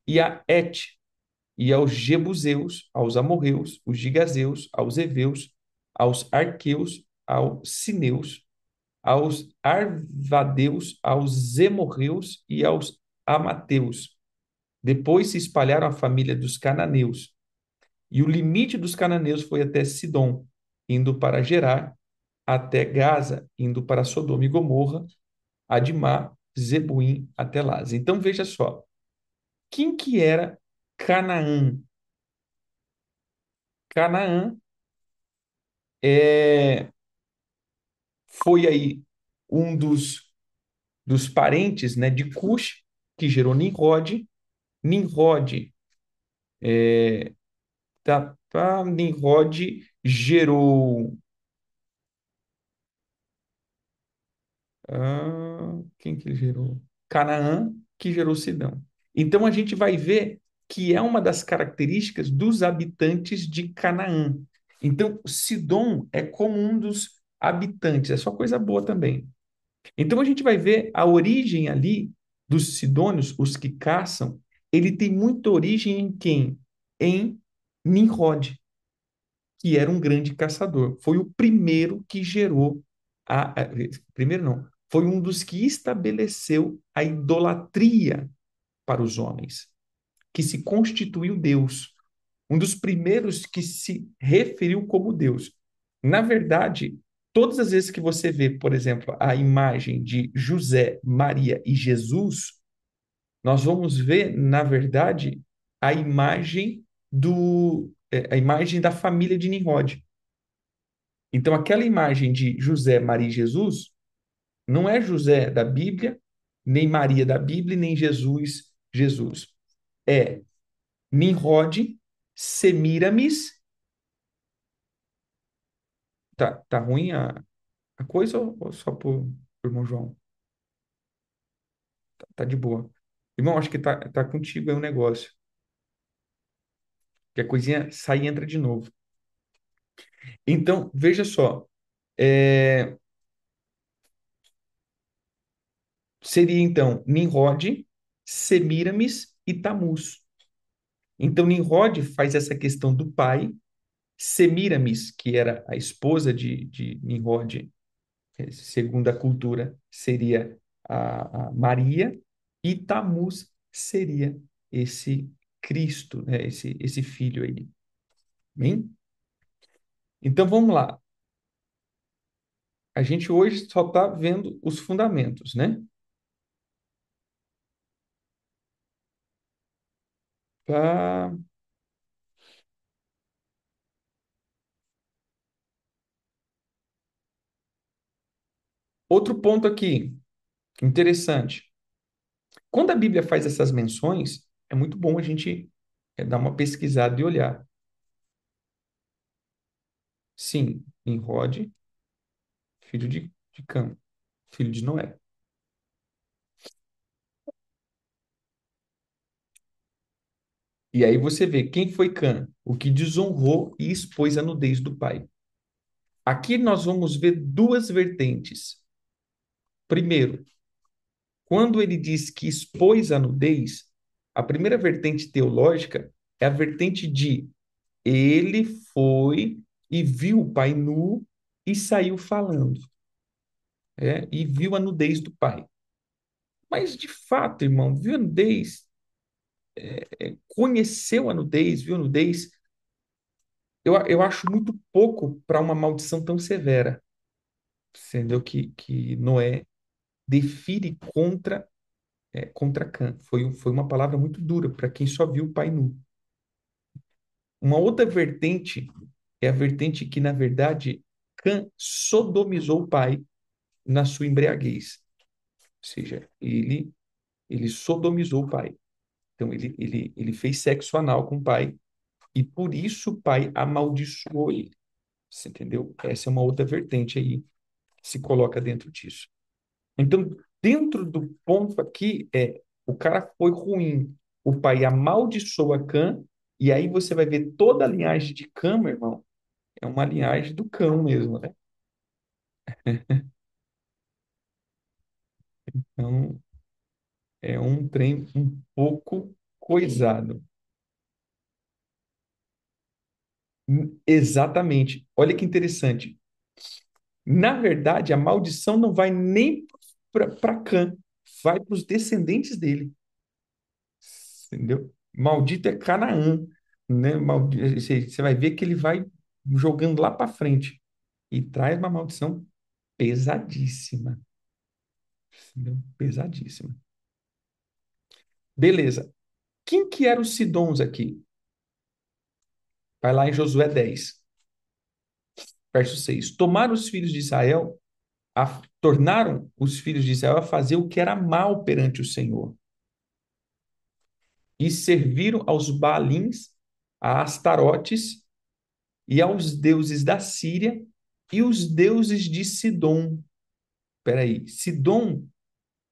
e a Et, e aos Jebuseus, aos Amorreus, os Gigazeus, aos Eveus, aos Arqueus, aos Sineus, aos Arvadeus, aos Zemorreus e aos Amateus. Depois se espalharam a família dos cananeus, e o limite dos cananeus foi até Sidom, indo para Gerar, até Gaza, indo para Sodoma e Gomorra, Adimá, Zebuim, até Laz. Então veja só, quem que era Canaã? Canaã é, foi aí um dos parentes, né, de Cush, que gerou Nimrod. Nimrod, Nimrod gerou, quem que ele gerou? Canaã, que gerou Sidão. Então a gente vai ver que é uma das características dos habitantes de Canaã. Então, Sidom é como um dos habitantes, é só coisa boa também. Então a gente vai ver a origem ali dos sidônios, os que caçam, ele tem muita origem em quem? Em Nimrod, que era um grande caçador. Foi o primeiro que gerou primeiro não, foi um dos que estabeleceu a idolatria para os homens, que se constituiu Deus. um dos primeiros que se referiu como Deus. Na verdade, todas as vezes que você vê, por exemplo, a imagem de José, Maria e Jesus, nós vamos ver, na verdade, a imagem a imagem da família de Nimrod. Então, aquela imagem de José, Maria e Jesus não é José da Bíblia, nem Maria da Bíblia, nem Jesus, Jesus. É Nimrod, Semíramis. Tá ruim a coisa ou só por irmão João? Tá de boa. Irmão, acho que tá contigo aí o negócio. Que a coisinha sai e entra de novo. Então, veja só. é, Seria então Nimrod, Semíramis e Tamuz. Então, Nimrod faz essa questão do pai, Semíramis, que era a esposa de Nimrod, segundo a cultura, seria a Maria, e Tamuz seria esse Cristo, né? Esse filho aí. Bem? Então vamos lá. A gente hoje só está vendo os fundamentos, né? Tá. Outro ponto aqui, interessante. Quando a Bíblia faz essas menções, é muito bom a gente dar uma pesquisada e olhar. Sim, Nimrod, filho de Cã, filho de Noé. E aí você vê quem foi Cã, o que desonrou e expôs a nudez do pai. Aqui nós vamos ver duas vertentes. Primeiro, quando ele diz que expôs a nudez, a primeira vertente teológica é a vertente de ele foi e viu o pai nu e saiu falando, e viu a nudez do pai. Mas, de fato, irmão, viu a nudez, conheceu a nudez, viu a nudez, eu acho muito pouco para uma maldição tão severa, entendeu? Que Noé define contra Cã. Foi uma palavra muito dura para quem só viu o pai nu. Uma outra vertente é a vertente que, na verdade, Cã sodomizou o pai na sua embriaguez. Ou seja, ele sodomizou o pai. Então, ele fez sexo anal com o pai e por isso o pai amaldiçoou ele. Você entendeu? Essa é uma outra vertente aí que se coloca dentro disso. Então, dentro do ponto aqui o cara foi ruim. O pai amaldiçoa Cã e aí você vai ver toda a linhagem de Cã, meu irmão, é uma linhagem do cão mesmo, né? Então, é um trem um pouco coisado. Exatamente. Olha que interessante. Na verdade, a maldição não vai nem para Cã, vai para os descendentes dele. Entendeu? Maldito é Canaã, né? Você vai ver que ele vai jogando lá para frente e traz uma maldição pesadíssima. Entendeu? Pesadíssima. Beleza. Quem que eram os Sidons aqui? Vai lá em Josué 10, verso 6. Tornaram os filhos de Israel a fazer o que era mal perante o Senhor, e serviram aos Baalins, a Astarotes e aos deuses da Síria e os deuses de Sidom. Peraí, Sidom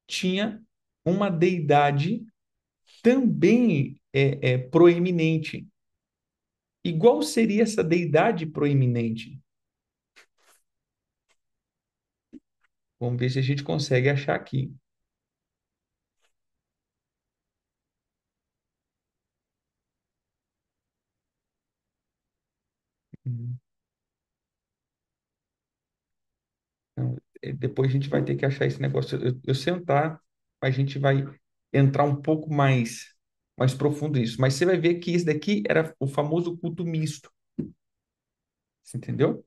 tinha uma deidade também proeminente. E qual seria essa deidade proeminente? Vamos ver se a gente consegue achar aqui. Então, depois a gente vai ter que achar esse negócio. Eu sentar, a gente vai entrar um pouco mais. mais profundo nisso. Mas você vai ver que esse daqui era o famoso culto misto. Você entendeu?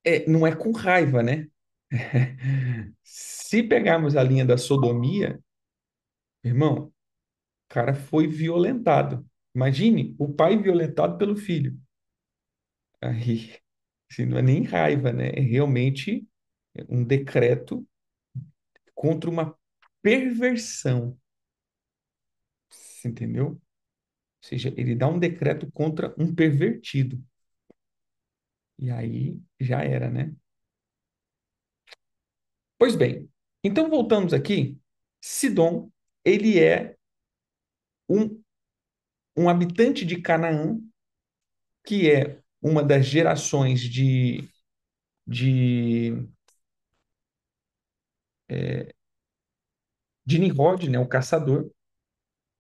É, não é com raiva, né? Se pegarmos a linha da sodomia, irmão, o cara foi violentado. Imagine o pai violentado pelo filho. Aí, assim, não é nem raiva, né? É realmente um decreto contra uma perversão. Você entendeu? Ou seja, ele dá um decreto contra um pervertido. E aí já era, né? Pois bem, então voltamos aqui. Sidom, ele é um, um habitante de Canaã, que é uma das gerações de, de Nimrod, né, o caçador,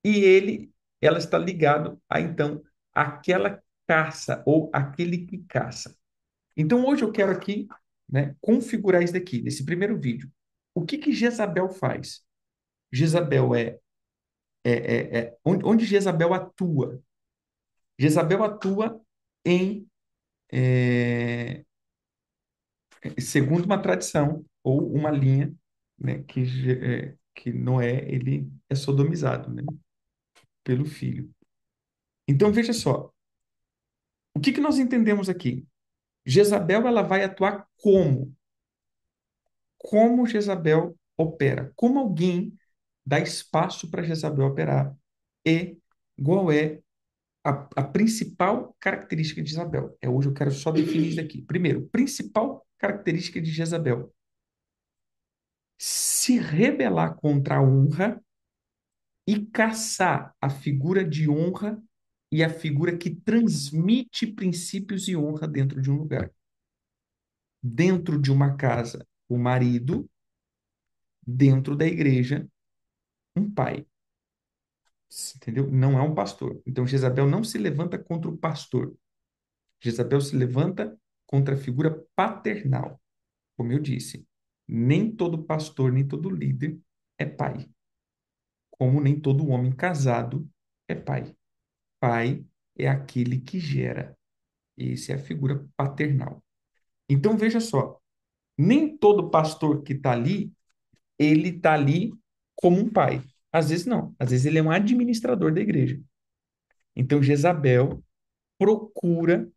e ela está ligado a, então, aquela caça, ou aquele que caça. Então, hoje eu quero aqui, né, configurar isso daqui, nesse primeiro vídeo. O que que Jezabel faz? Jezabel onde Jezabel atua? Jezabel atua em, é, segundo uma tradição ou uma linha, né, que Noé ele é sodomizado, né, pelo filho. Então veja só, o que que nós entendemos aqui? Jezabel ela vai atuar como? Como Jezabel opera? Como alguém dá espaço para Jezabel operar? E qual é a principal característica de Jezabel? Hoje eu quero só definir isso aqui. Primeiro, principal característica de Jezabel: se rebelar contra a honra e caçar a figura de honra e a figura que transmite princípios e honra dentro de um lugar. Dentro de uma casa, o marido; dentro da igreja, um pai. Entendeu? Não é um pastor. Então, Jezabel não se levanta contra o pastor. Jezabel se levanta contra a figura paternal. Como eu disse, nem todo pastor, nem todo líder é pai. Como nem todo homem casado é pai. Pai é aquele que gera. Essa é a figura paternal. Então, veja só, nem todo pastor que está ali, ele está ali como um pai. Às vezes não. Às vezes ele é um administrador da igreja. Então, Jezabel procura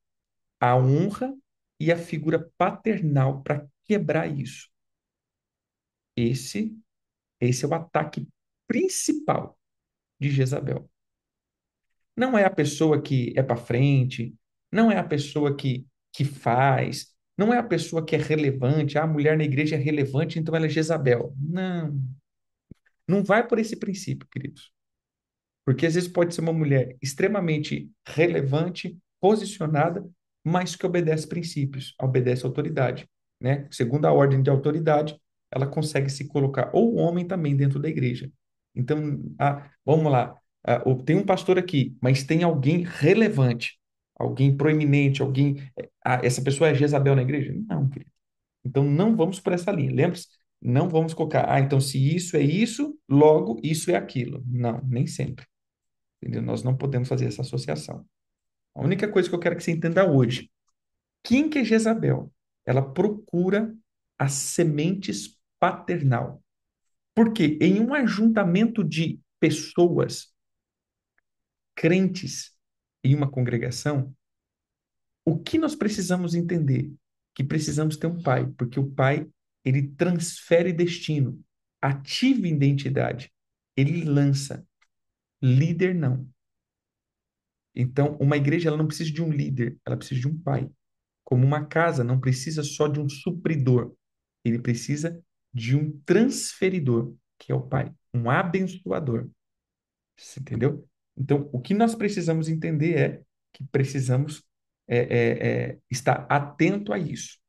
a honra e a figura paternal para quebrar isso. Esse, esse é o ataque principal de Jezabel. Não é a pessoa que é para frente, não é a pessoa que faz, não é a pessoa que é relevante. Ah, a mulher na igreja é relevante, então ela é Jezabel. Não, não vai por esse princípio, queridos. Porque às vezes pode ser uma mulher extremamente relevante, posicionada, mas que obedece princípios, obedece autoridade, né? Segundo a ordem de autoridade, ela consegue se colocar, ou o homem também dentro da igreja. Então, vamos lá, tem um pastor aqui, mas tem alguém relevante, alguém proeminente, essa pessoa é Jezabel na igreja? Não, querido. Então, não vamos por essa linha. Lembre-se, não vamos colocar, então se isso é isso, logo isso é aquilo. Não, nem sempre. Entendeu? Nós não podemos fazer essa associação. A única coisa que eu quero que você entenda hoje: quem que é Jezabel? Ela procura as sementes paternal. Porque em um ajuntamento de pessoas crentes em uma congregação, o que nós precisamos entender? Que precisamos ter um pai, porque o pai, ele transfere destino, ativa identidade, ele lança. Líder não. Então, uma igreja ela não precisa de um líder, ela precisa de um pai. Como uma casa não precisa só de um supridor, ele precisa de um transferidor, que é o pai, um abençoador. Você entendeu? Então, o que nós precisamos entender é que precisamos estar atento a isso.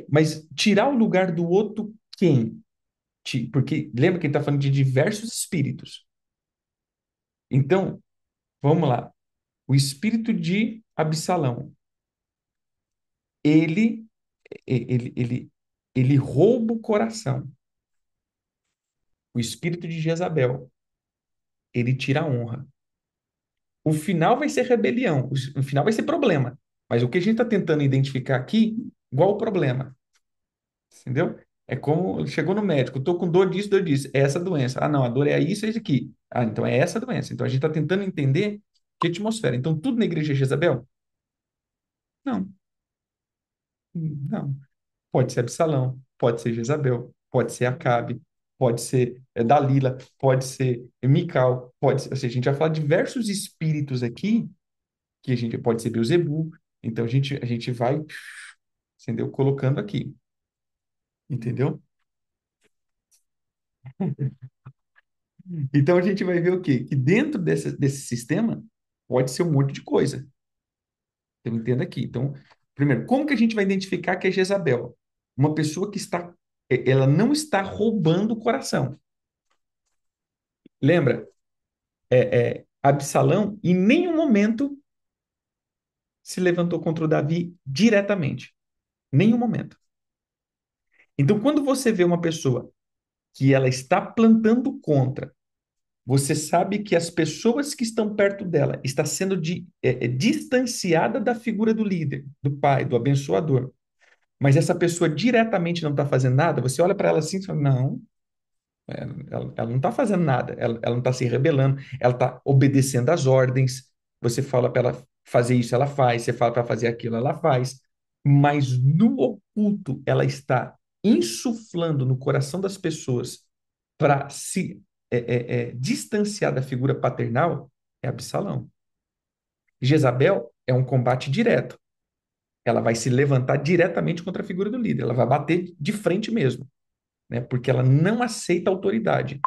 Mas tirar o lugar do outro quem? Porque lembra que ele está falando de diversos espíritos. Então, vamos lá. O espírito de Absalão. ele, ele, ele, ele rouba o coração. O espírito de Jezabel, ele tira a honra. O final vai ser rebelião, o final vai ser problema. Mas o que a gente está tentando identificar aqui, igual o problema, entendeu? É como chegou no médico, estou com dor disso, é essa doença. Ah, não, a dor é isso, é isso aqui. Ah, então é essa doença. Então a gente está tentando entender que atmosfera. Então tudo na igreja é Jezabel? Não, não. Pode ser Absalão, pode ser Jezabel, pode ser Acabe, pode ser Dalila, pode ser Mical, pode ser, ou seja, a gente vai falar de diversos espíritos aqui que a gente pode ser Beuzebu. Então a gente vai, entendeu? Colocando aqui, entendeu? Então a gente vai ver o quê? Que dentro desse sistema pode ser um monte de coisa. Então entenda aqui. Então, primeiro, como que a gente vai identificar que é Jezabel? Uma pessoa que está, ela não está roubando o coração. Lembra? Absalão em nenhum momento se levantou contra o Davi diretamente. Nenhum momento. Então, quando você vê uma pessoa que ela está plantando contra, você sabe que as pessoas que estão perto dela está sendo distanciada da figura do líder, do pai, do abençoador. Mas essa pessoa diretamente não está fazendo nada, você olha para ela assim e fala, não, ela não está fazendo nada, ela não está se rebelando, ela está obedecendo às ordens. Você fala para ela fazer isso, ela faz, você fala para fazer aquilo, ela faz. Mas no oculto, ela está insuflando no coração das pessoas para se distanciar da figura paternal, é Absalão. Jezabel é um combate direto. Ela vai se levantar diretamente contra a figura do líder, ela vai bater de frente mesmo, né? Porque ela não aceita autoridade.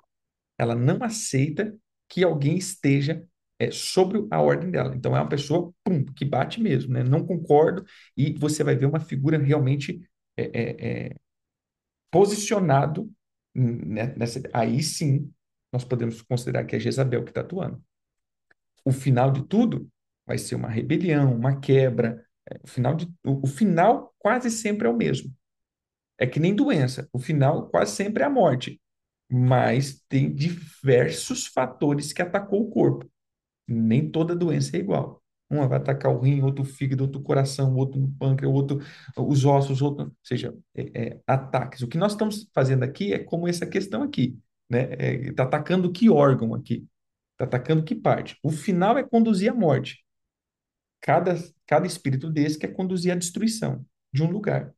Ela não aceita que alguém esteja sobre a ordem dela. Então é uma pessoa, pum, que bate mesmo, né? Não concordo, e você vai ver uma figura realmente é, é, é, posicionado nessa. Aí sim, nós podemos considerar que é Jezabel que está atuando. O final de tudo vai ser uma rebelião, uma quebra. O final quase sempre é o mesmo. É que nem doença. O final quase sempre é a morte, mas tem diversos fatores que atacou o corpo. Nem toda doença é igual. Uma vai atacar o rim, outro o fígado, outro o coração, outro no pâncreas, outro os ossos, outro, ou seja, ataques. O que nós estamos fazendo aqui é como essa questão aqui, né? Está atacando que órgão aqui? Está atacando que parte? O final é conduzir à morte. Cada, cada espírito desse quer conduzir à destruição de um lugar.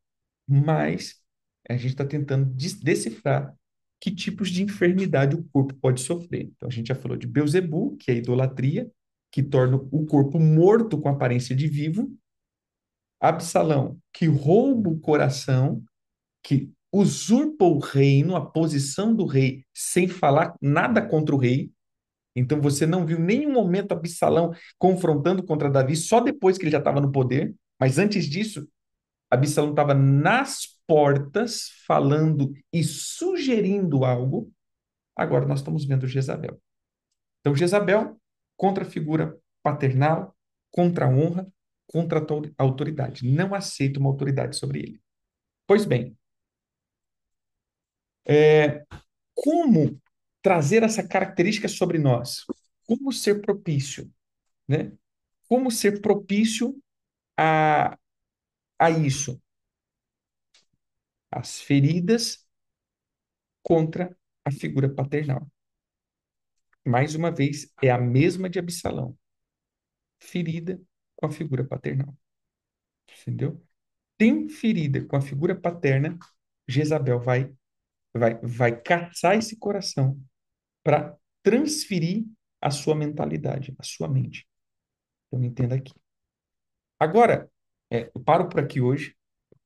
Mas a gente está tentando decifrar que tipos de enfermidade o corpo pode sofrer. Então, a gente já falou de Beuzebu, que é a idolatria, que torna o corpo morto com aparência de vivo. Absalão, que rouba o coração, que usurpa o reino, a posição do rei, sem falar nada contra o rei. Então, você não viu nenhum momento Absalão confrontando contra Davi, só depois que ele já estava no poder. Mas antes disso, Absalão estava nas portas falando e sugerindo algo. Agora nós estamos vendo Jezabel. Então, Jezabel contra a figura paternal, contra a honra, contra a autoridade. Não aceita uma autoridade sobre ele. Pois bem, como trazer essa característica sobre nós? Como ser propício, né? Como ser propício a, a isso? As feridas contra a figura paternal. Mais uma vez, é a mesma de Absalão, ferida com a figura paternal, entendeu? Tem ferida com a figura paterna, Jezabel vai caçar esse coração para transferir a sua mentalidade, a sua mente. Então, entenda aqui. Agora, eu paro por aqui hoje.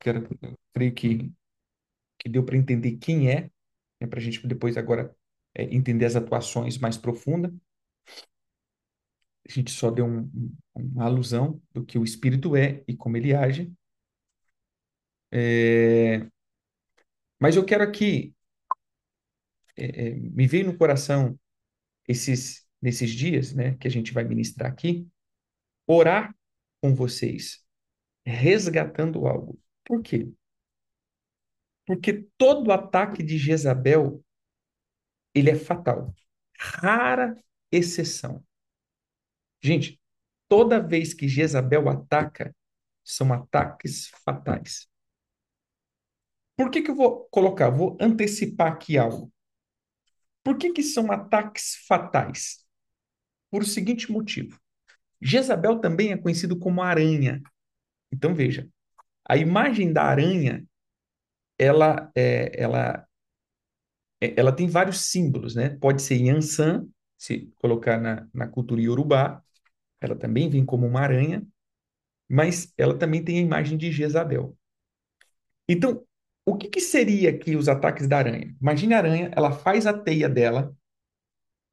Eu creio que deu para entender quem é, né, para a gente depois agora entender as atuações mais profundas. A gente só deu uma alusão do que o espírito é e como ele age. É, mas eu quero aqui, me veio no coração nesses dias, né, que a gente vai ministrar aqui, orar com vocês, resgatando algo. Por quê? Porque todo ataque de Jezabel, ele é fatal. Rara exceção. Gente, toda vez que Jezabel ataca, são ataques fatais. Por que que eu vou colocar? Vou antecipar aqui algo. Por que que são ataques fatais? Por o seguinte motivo. Jezabel também é conhecido como aranha. Então veja, a imagem da aranha, ela tem vários símbolos, né? Pode ser Yansan, se colocar na cultura iorubá, ela também vem como uma aranha, mas ela também tem a imagem de Jezabel. Então, o que que seria aqui os ataques da aranha? Imagine a aranha, ela faz a teia dela,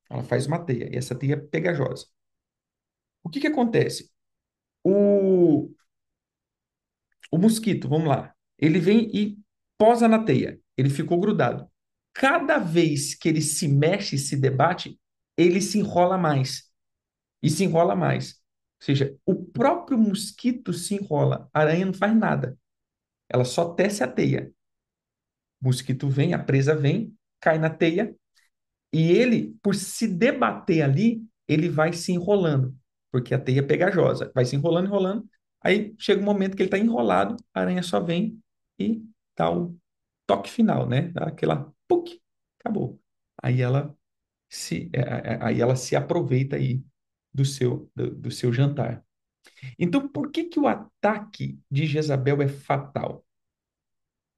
ela faz uma teia, e essa teia é pegajosa. O que que acontece? O, o mosquito, vamos lá, ele vem e posa na teia, ele ficou grudado. Cada vez que ele se mexe, se debate, ele se enrola mais e se enrola mais. Ou seja, o próprio mosquito se enrola, a aranha não faz nada, ela só tece a teia. O mosquito vem, a presa vem, cai na teia, e ele, por se debater ali, ele vai se enrolando, porque a teia é pegajosa, vai se enrolando, enrolando. Aí chega um momento que ele está enrolado, a aranha só vem e dá o toque final, né? Dá aquela puc, acabou. Aí ela aí ela se aproveita aí do seu jantar. Então, por que que o ataque de Jezabel é fatal?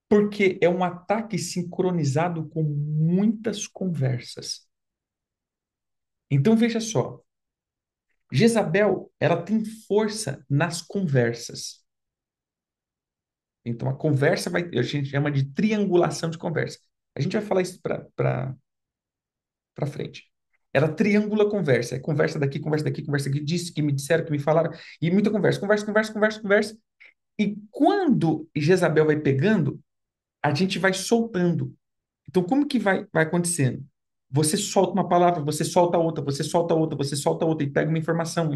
Porque é um ataque sincronizado com muitas conversas. Então, veja só, Jezabel, ela tem força nas conversas. Então, a conversa vai, a gente chama de triangulação de conversa. A gente vai falar isso para frente. Ela triangula a conversa. É conversa daqui, conversa daqui, conversa aqui, disse que me disseram, que me falaram, e muita conversa, conversa, conversa, conversa, conversa. E quando Jezabel vai pegando, a gente vai soltando. Então, como que vai acontecendo? Você solta uma palavra, você solta outra, você solta outra, você solta outra, e pega uma informação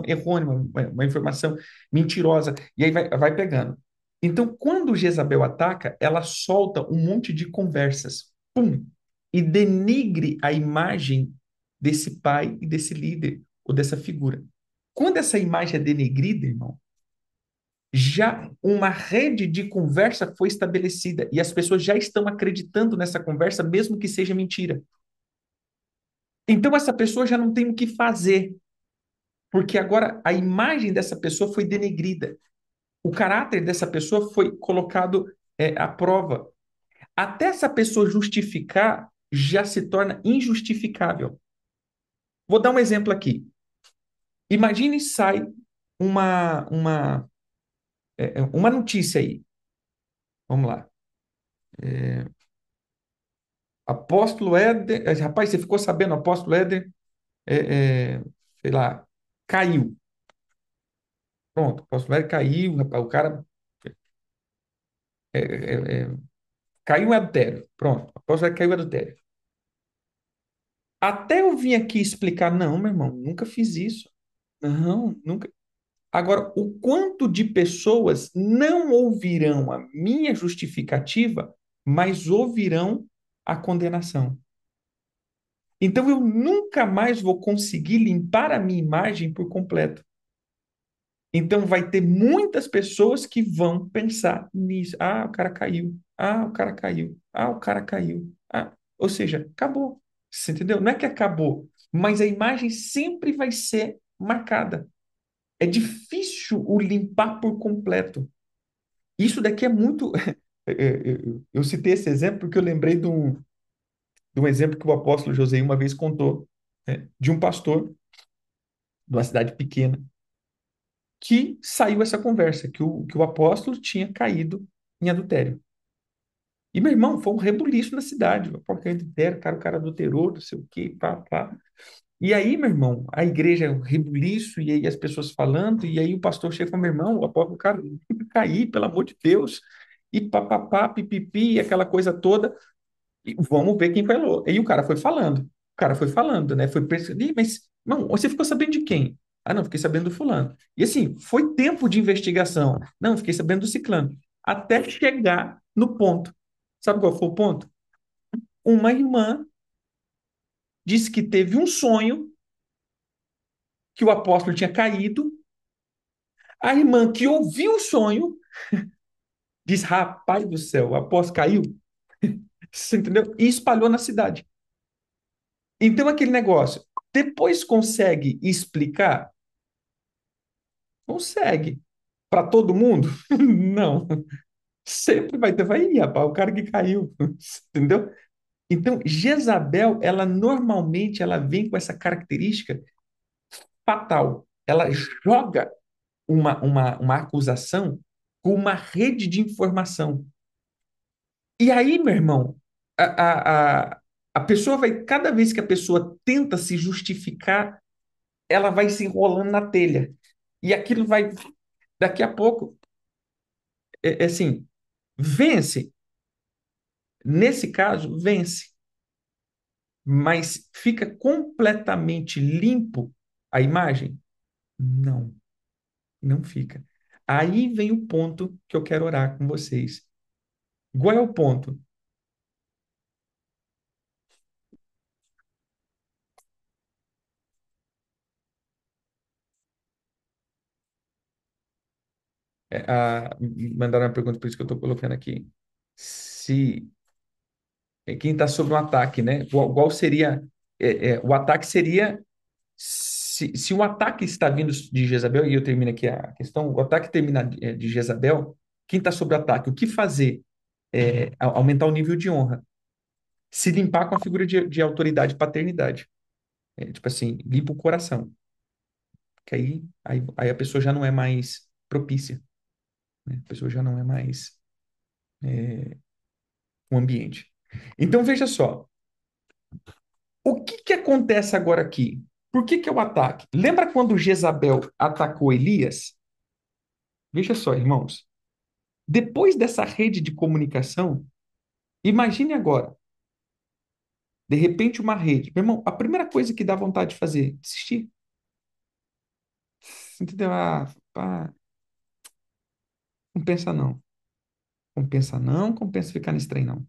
errônea, uma informação mentirosa, e aí vai pegando. Então, quando Jezabel ataca, ela solta um monte de conversas, pum, e denigre a imagem desse pai e desse líder, ou dessa figura. Quando essa imagem é denegrida, irmão, já uma rede de conversa foi estabelecida e as pessoas já estão acreditando nessa conversa, mesmo que seja mentira. Então, essa pessoa já não tem o que fazer, porque agora a imagem dessa pessoa foi denegrida. O caráter dessa pessoa foi colocado à prova. Até essa pessoa justificar já se torna injustificável. Vou dar um exemplo aqui. Imagine sai uma, uma notícia aí. Vamos lá. Apóstolo Éder, rapaz, você ficou sabendo, apóstolo Éder, sei lá, caiu. Pronto, o apóstolo Éder caiu, rapaz, o cara é, é, é, caiu em adultério. Pronto, o apóstolo Éder caiu em adultério. Até eu vim aqui explicar, não, meu irmão, nunca fiz isso. Não, nunca. Agora, o quanto de pessoas não ouvirão a minha justificativa, mas ouvirão a condenação. Então, eu nunca mais vou conseguir limpar a minha imagem por completo. Então, vai ter muitas pessoas que vão pensar nisso. Ah, o cara caiu. Ah, o cara caiu. Ah, o cara caiu. Ah, ou seja, acabou. Você entendeu? Não é que acabou, mas a imagem sempre vai ser marcada. É difícil o limpar por completo. Isso daqui é muito. Eu citei esse exemplo porque eu lembrei de um exemplo que o apóstolo José uma vez contou, né, de um pastor de uma cidade pequena que saiu essa conversa, que o apóstolo tinha caído em adultério. E, meu irmão, foi um rebuliço na cidade. O apóstolo caiu em adultério, o cara adulterou, não sei o quê, pá, pá. E aí, meu irmão, a igreja é um rebuliço, e aí as pessoas falando, e aí o pastor chega e fala, meu irmão, o apóstolo, cara, cair, pelo amor de Deus, e papapá, pipipi, e aquela coisa toda, e vamos ver quem falou. E o cara foi falando, né? Foi pensando, "Ih, mas, não, você ficou sabendo de quem? Ah, não, fiquei sabendo do fulano. E assim, foi tempo de investigação. Não, fiquei sabendo do ciclano. Até chegar no ponto. Sabe qual foi o ponto? Uma irmã disse que teve um sonho que o apóstolo tinha caído. A irmã que ouviu o sonho diz: Rapaz do céu, o apóstolo caiu. Você entendeu? E espalhou na cidade. Então, aquele negócio, depois consegue explicar? Consegue. Para todo mundo? Não. Sempre vai ter, vai, "Ih, rapaz, o cara que caiu, entendeu? Então, Jezabel, ela normalmente ela vem com essa característica fatal. Ela joga uma acusação com uma rede de informação. E aí, meu irmão, a, a pessoa vai, cada vez que a pessoa tenta se justificar, ela vai se enrolando na telha. E aquilo vai, daqui a pouco, é assim, vence. Nesse caso, vence. Mas fica completamente limpo a imagem? Não, não fica. Aí vem o ponto que eu quero orar com vocês. Qual é o ponto? Mandaram uma pergunta, por isso que eu estou colocando aqui. Se quem está sob um ataque, né? Qual seria? O ataque seria se o ataque está vindo de Jezabel, e eu termino aqui a questão, o ataque termina de Jezabel, quem está sob ataque? O que fazer? Aumentar o nível de honra. Se limpar com a figura de autoridade e paternidade. Tipo assim, limpa o coração. Que aí a pessoa já não é mais propícia, né? A pessoa já não é mais um ambiente. Então, veja só. O que que acontece agora aqui? Por que que é o ataque? Lembra quando Jezabel atacou Elias? Veja só, irmãos. Depois dessa rede de comunicação, imagine agora, de repente, uma rede. Meu irmão, a primeira coisa que dá vontade de fazer, desistir. Entendeu? Compensa não. Compensa não, compensa ficar nesse trem não.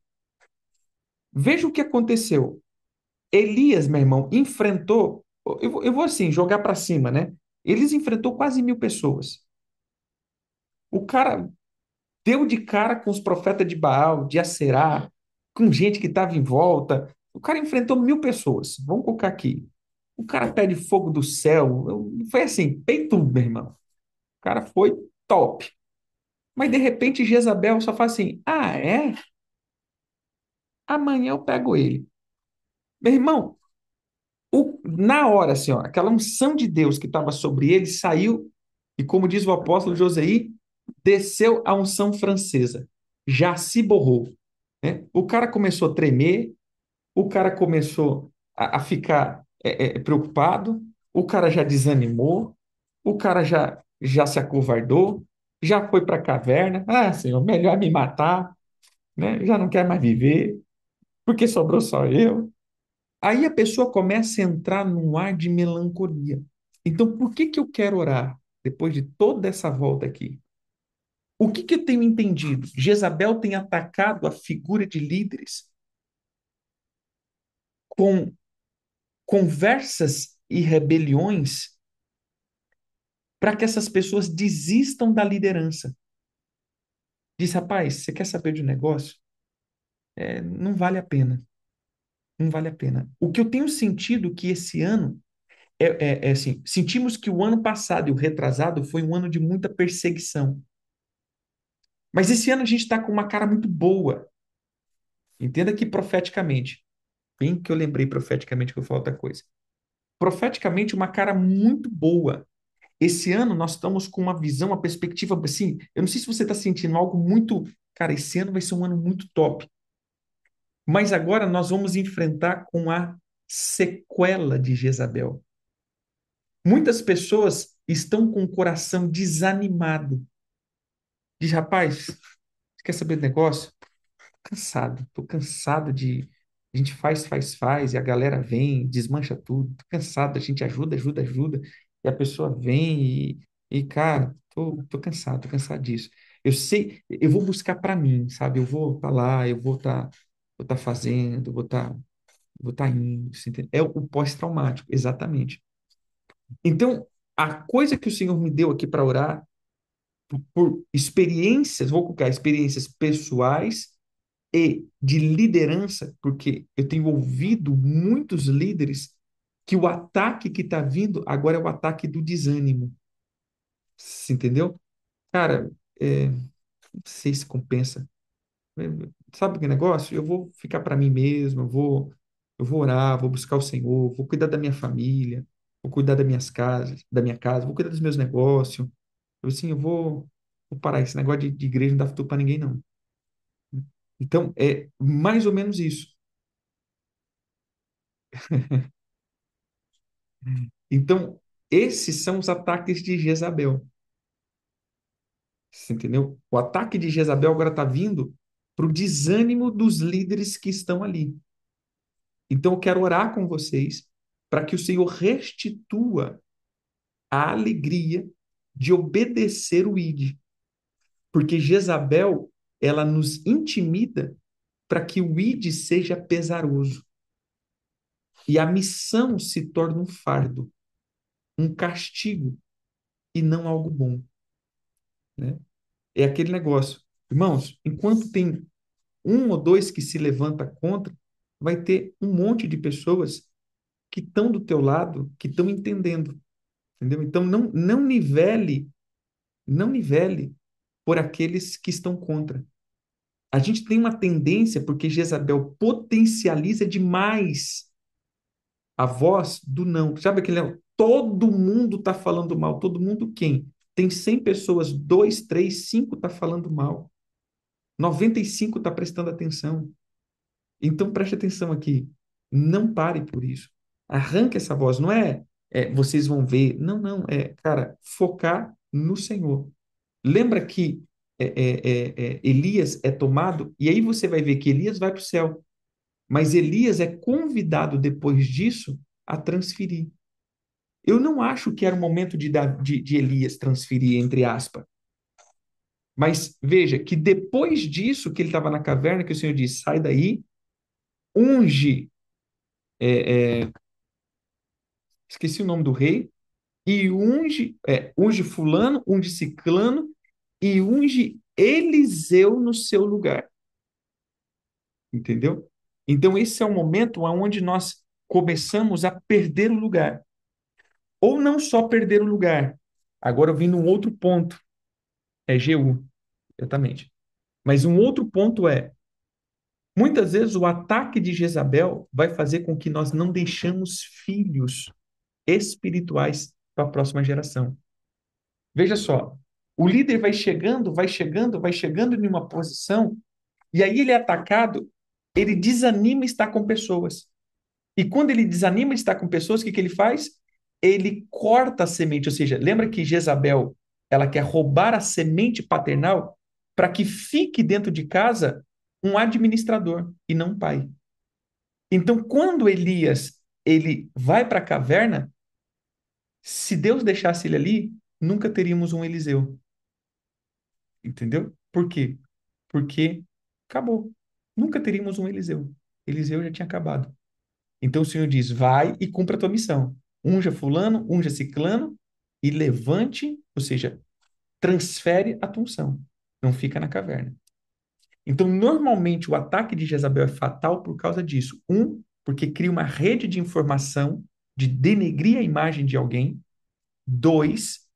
Veja o que aconteceu. Elias, meu irmão, enfrentou. Eu vou assim, jogar para cima, né? Eles enfrentou quase 1.000 pessoas. O cara deu de cara com os profetas de Baal, de Acerá, com gente que estava em volta. O cara enfrentou 1.000 pessoas. Vamos colocar aqui. O cara pede fogo do céu. Foi assim, peito, meu irmão. O cara foi top. Mas de repente Jezabel só fala assim: Ah, é? Amanhã eu pego ele. Meu irmão, na hora, assim, ó, aquela unção de Deus que estava sobre ele saiu, e como diz o apóstolo Joseí, desceu a unção francesa. Já se borrou, né? O cara começou a tremer, o cara começou a ficar preocupado, o cara já desanimou, o cara já se acovardou, já foi para a caverna. Ah, Senhor, melhor me matar, né? Já não quero mais viver, porque sobrou só eu. Aí a pessoa começa a entrar num ar de melancolia. Então, por que que eu quero orar depois de toda essa volta aqui? O que que eu tenho entendido? Jezabel tem atacado a figura de líderes com conversas e rebeliões para que essas pessoas desistam da liderança. Diz, rapaz, você quer saber de um negócio? Não vale a pena. Não vale a pena. O que eu tenho sentido que esse ano é assim, sentimos que o ano passado e o retrasado foi um ano de muita perseguição. Mas esse ano a gente está com uma cara muito boa. Entenda que profeticamente, bem que eu lembrei profeticamente que eu falo outra coisa. Profeticamente, uma cara muito boa. Esse ano nós estamos com uma visão, uma perspectiva assim. Eu não sei se você está sentindo algo muito. Cara, esse ano vai ser um ano muito top. Mas agora nós vamos enfrentar com a sequela de Jezabel. Muitas pessoas estão com o coração desanimado. Diz, rapaz, você quer saber do negócio? Cansado, tô cansado de. A gente faz, e a galera vem, desmancha tudo. Tô cansado, a gente ajuda, ajuda, ajuda. E a pessoa vem cara, tô cansado, tô cansado disso. Eu sei, eu vou buscar para mim, sabe? Eu vou estar lá, eu vou tá fazendo, vou tá indo, você entende? É o pós-traumático, exatamente. Então, a coisa que o Senhor me deu aqui para orar, por experiências, vou colocar experiências pessoais e de liderança, porque eu tenho ouvido muitos líderes que o ataque que está vindo agora é o ataque do desânimo. Você entendeu? Cara, não sei se compensa. É, sabe que negócio? Eu vou ficar para mim mesmo, eu vou orar, vou buscar o Senhor, vou cuidar da minha família, vou cuidar das minhas casas, da minha casa, vou cuidar dos meus negócios. Eu, assim, vou parar. Esse negócio de igreja não dá futuro para ninguém, não. Então, é mais ou menos isso. Então, esses são os ataques de Jezabel. Você entendeu? O ataque de Jezabel agora está vindo para o desânimo dos líderes que estão ali. Então, eu quero orar com vocês para que o Senhor restitua a alegria de obedecer o ID. Porque Jezabel, ela nos intimida para que o ID seja pesaroso. E a missão se torna um fardo, um castigo e não algo bom, né? É aquele negócio. Irmãos, enquanto tem um ou dois que se levanta contra, vai ter um monte de pessoas que estão do teu lado, que estão entendendo, entendeu? Então não nivele por aqueles que estão contra. A gente tem uma tendência, porque Jezabel potencializa demais a voz do não. Sabe aquele não? Todo mundo está falando mal. Todo mundo quem? Tem 100 pessoas, 2, 3, 5 está falando mal. 95 está prestando atenção. Então preste atenção aqui. Não pare por isso. Arranque essa voz. Não vocês vão ver. Não, não. Cara, focar no Senhor. Lembra que Elias é tomado, e aí você vai ver que Elias vai para o céu. Mas Elias é convidado depois disso a transferir. Eu não acho que era o momento de Elias transferir, entre aspas. Mas veja que depois disso, que ele estava na caverna, que o Senhor disse: sai daí, unge, esqueci o nome do rei, e unge Fulano, unge Ciclano, e unge Eliseu no seu lugar. Entendeu? Então, esse é o momento onde nós começamos a perder o lugar. Ou não só perder o lugar. Agora eu vim num outro ponto. É Jeú, exatamente. Mas um outro ponto muitas vezes o ataque de Jezabel vai fazer com que nós não deixamos filhos espirituais para a próxima geração. Veja só, o líder vai chegando, vai chegando, vai chegando em uma posição, e aí ele é atacado, ele desanima estar com pessoas. E quando ele desanima de estar com pessoas, o que que ele faz? Ele corta a semente, ou seja, lembra que Jezabel, ela quer roubar a semente paternal para que fique dentro de casa um administrador e não um pai. Então, quando Elias ele vai para a caverna, se Deus deixasse ele ali, nunca teríamos um Eliseu, entendeu? Por quê? Porque acabou. Nunca teríamos um Eliseu. Eliseu já tinha acabado. Então o Senhor diz: vai e cumpra a tua missão. Unja fulano, unja ciclano e levante, ou seja, transfere a tua unção. Não fica na caverna. Então, normalmente, o ataque de Jezabel é fatal por causa disso. Um, porque cria uma rede de informação de denegrir a imagem de alguém. Dois,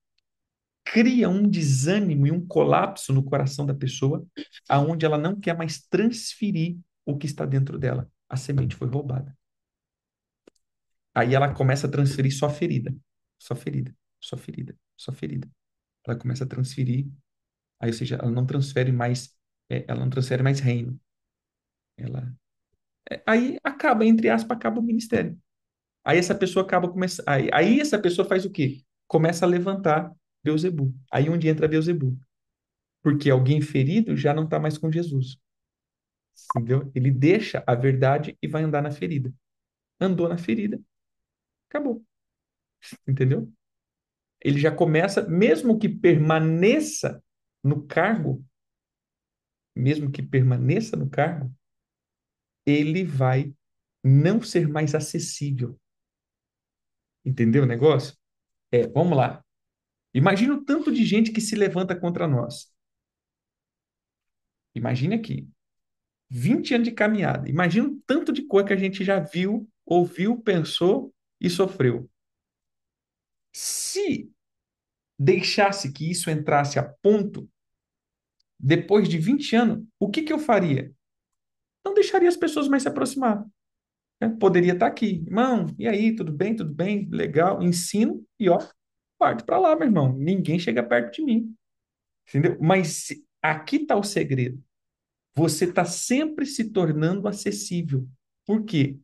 cria um desânimo e um colapso no coração da pessoa, aonde ela não quer mais transferir o que está dentro dela. A semente foi roubada. Aí ela começa a transferir só ferida, só ferida, só ferida, só ferida. Ela começa a transferir, aí, ou seja, ela não transfere mais reino. Ela, aí acaba, entre aspas, acaba o ministério. Aí essa pessoa acaba começando, aí essa pessoa faz o quê? Começa a levantar Beuzebu. Aí onde entra Beuzebu? Porque alguém ferido já não está mais com Jesus. Entendeu? Ele deixa a verdade e vai andar na ferida. Andou na ferida, acabou. Entendeu? ele já começa, mesmo que permaneça no cargo, mesmo que permaneça no cargo, ele vai não ser mais acessível. Entendeu o negócio? Vamos lá. Imagina o tanto de gente que se levanta contra nós. Imagine aqui, 20 anos de caminhada. Imagina o tanto de coisa que a gente já viu, ouviu, pensou e sofreu. Se deixasse que isso entrasse a ponto, depois de 20 anos, o que que eu faria? Não deixaria as pessoas mais se aproximar, né? Poderia estar aqui, irmão, e aí, tudo bem, tudo bem, legal, ensino e ó, parte para lá, meu irmão. Ninguém chega perto de mim, entendeu? Mas aqui está o segredo. Você está sempre se tornando acessível. Por quê?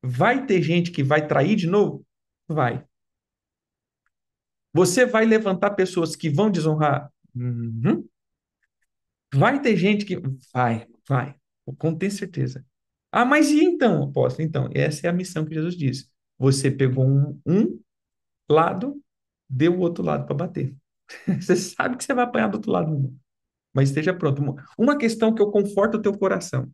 Vai ter gente que vai trair de novo? Vai. Você vai levantar pessoas que vão desonrar? Uhum. Vai ter gente que. Vai. Com ter certeza. Ah, mas e então, apóstolo? Então, essa é a missão que Jesus disse. Você pegou um lado, deu o outro lado para bater. Você sabe que você vai apanhar do outro lado, irmão. Mas esteja pronto. Uma questão que eu conforto o teu coração.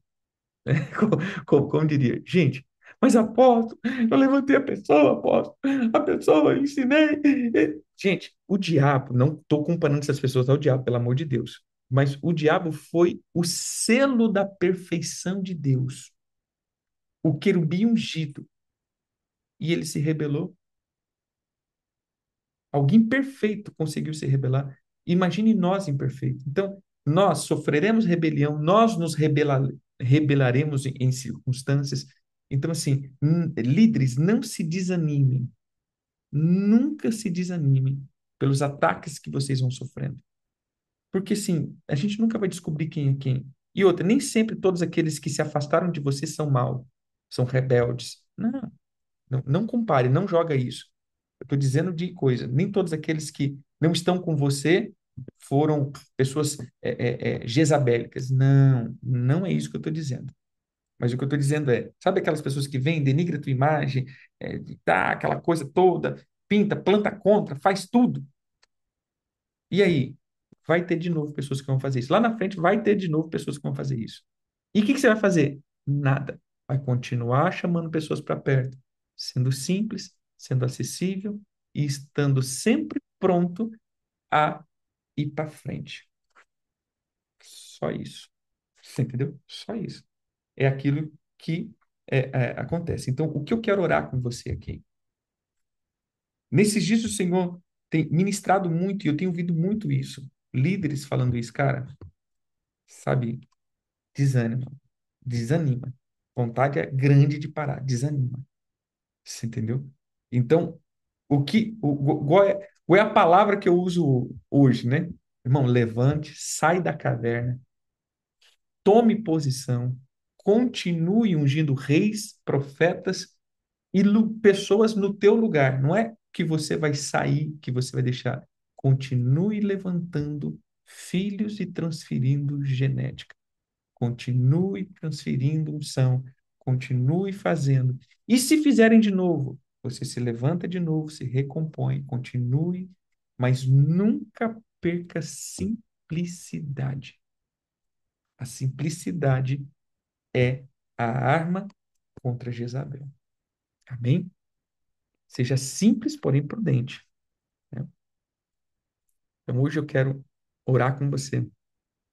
Como diria, gente, mas apóstolo, eu levantei a pessoa, apóstolo, a pessoa, eu ensinei. Gente, o diabo, não estou comparando essas pessoas ao diabo, pelo amor de Deus, mas o diabo foi o selo da perfeição de Deus, o querubim ungido, e ele se rebelou. Alguém perfeito conseguiu se rebelar. Imagine nós imperfeitos. Então, nós sofreremos rebelião, nós nos rebelaremos em circunstâncias. Então, assim, líderes, não se desanimem. Nunca se desanimem pelos ataques que vocês vão sofrendo. Porque, assim, a gente nunca vai descobrir quem é quem. E outra, nem sempre todos aqueles que se afastaram de você são maus, são rebeldes. Não compare, não joga isso. Eu estou dizendo de coisa. Nem todos aqueles que não estão com você foram pessoas jezabélicas. Não é isso que eu estou dizendo. Mas o que eu estou dizendo é, sabe aquelas pessoas que vêm, denigra a tua imagem, tá, aquela coisa toda, pinta, planta contra, faz tudo. E aí? Vai ter de novo pessoas que vão fazer isso. Lá na frente vai ter de novo pessoas que vão fazer isso. E o que que você vai fazer? Nada. Vai continuar chamando pessoas para perto, sendo simples, sendo acessível e estando sempre pronto a ir para frente. Só isso. Você entendeu? Só isso. É aquilo que acontece. Então, o que eu quero orar com você aqui? Nesses dias o Senhor tem ministrado muito e eu tenho ouvido muito isso. Líderes falando isso, cara, sabe? Desânimo. Desanima. Vontade é grande de parar. Desanima. Você entendeu? Então, qual é a palavra que eu uso hoje, né? Irmão, levante, sai da caverna, tome posição, continue ungindo reis, profetas e pessoas no teu lugar. Não é que você vai sair, que você vai deixar. Continue levantando filhos e transferindo genética. Continue transferindo unção, continue fazendo. E se fizerem de novo, você se levanta de novo, se recompõe, continue, mas nunca perca a simplicidade. A simplicidade é a arma contra Jezabel. Amém? Seja simples, porém prudente, né? Então hoje eu quero orar com você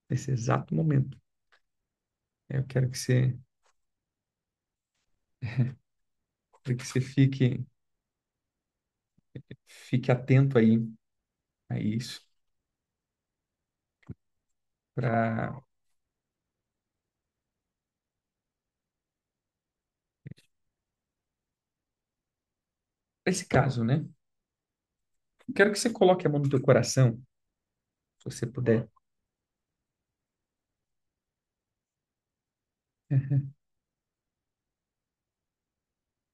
nesse exato momento. Eu quero que você fique atento aí a isso, para esse caso, né? Quero que você coloque a mão no teu coração, se você puder.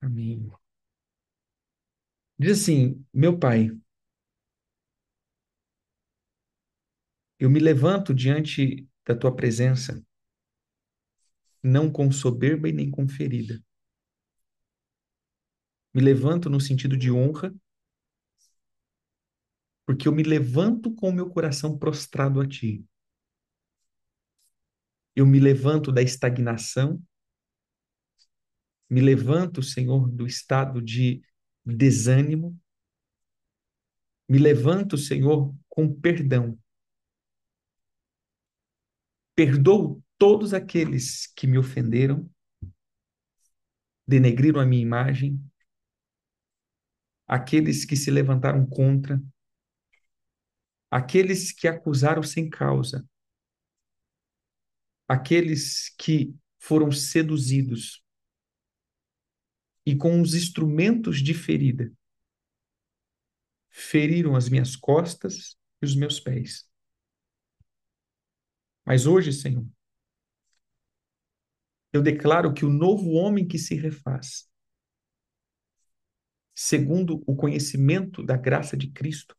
Amém. Diz assim: meu Pai, eu me levanto diante da tua presença, não com soberba e nem com ferida. Me levanto no sentido de honra, porque eu me levanto com o meu coração prostrado a ti. Eu me levanto da estagnação, me levanto, Senhor, do estado de desânimo, me levanto, Senhor, com perdão. Perdoo todos aqueles que me ofenderam, denegriram a minha imagem, aqueles que se levantaram contra, aqueles que acusaram sem causa, aqueles que foram seduzidos e com os instrumentos de ferida feriram as minhas costas e os meus pés. Mas hoje, Senhor, eu declaro que o novo homem que se refaz, segundo o conhecimento da graça de Cristo,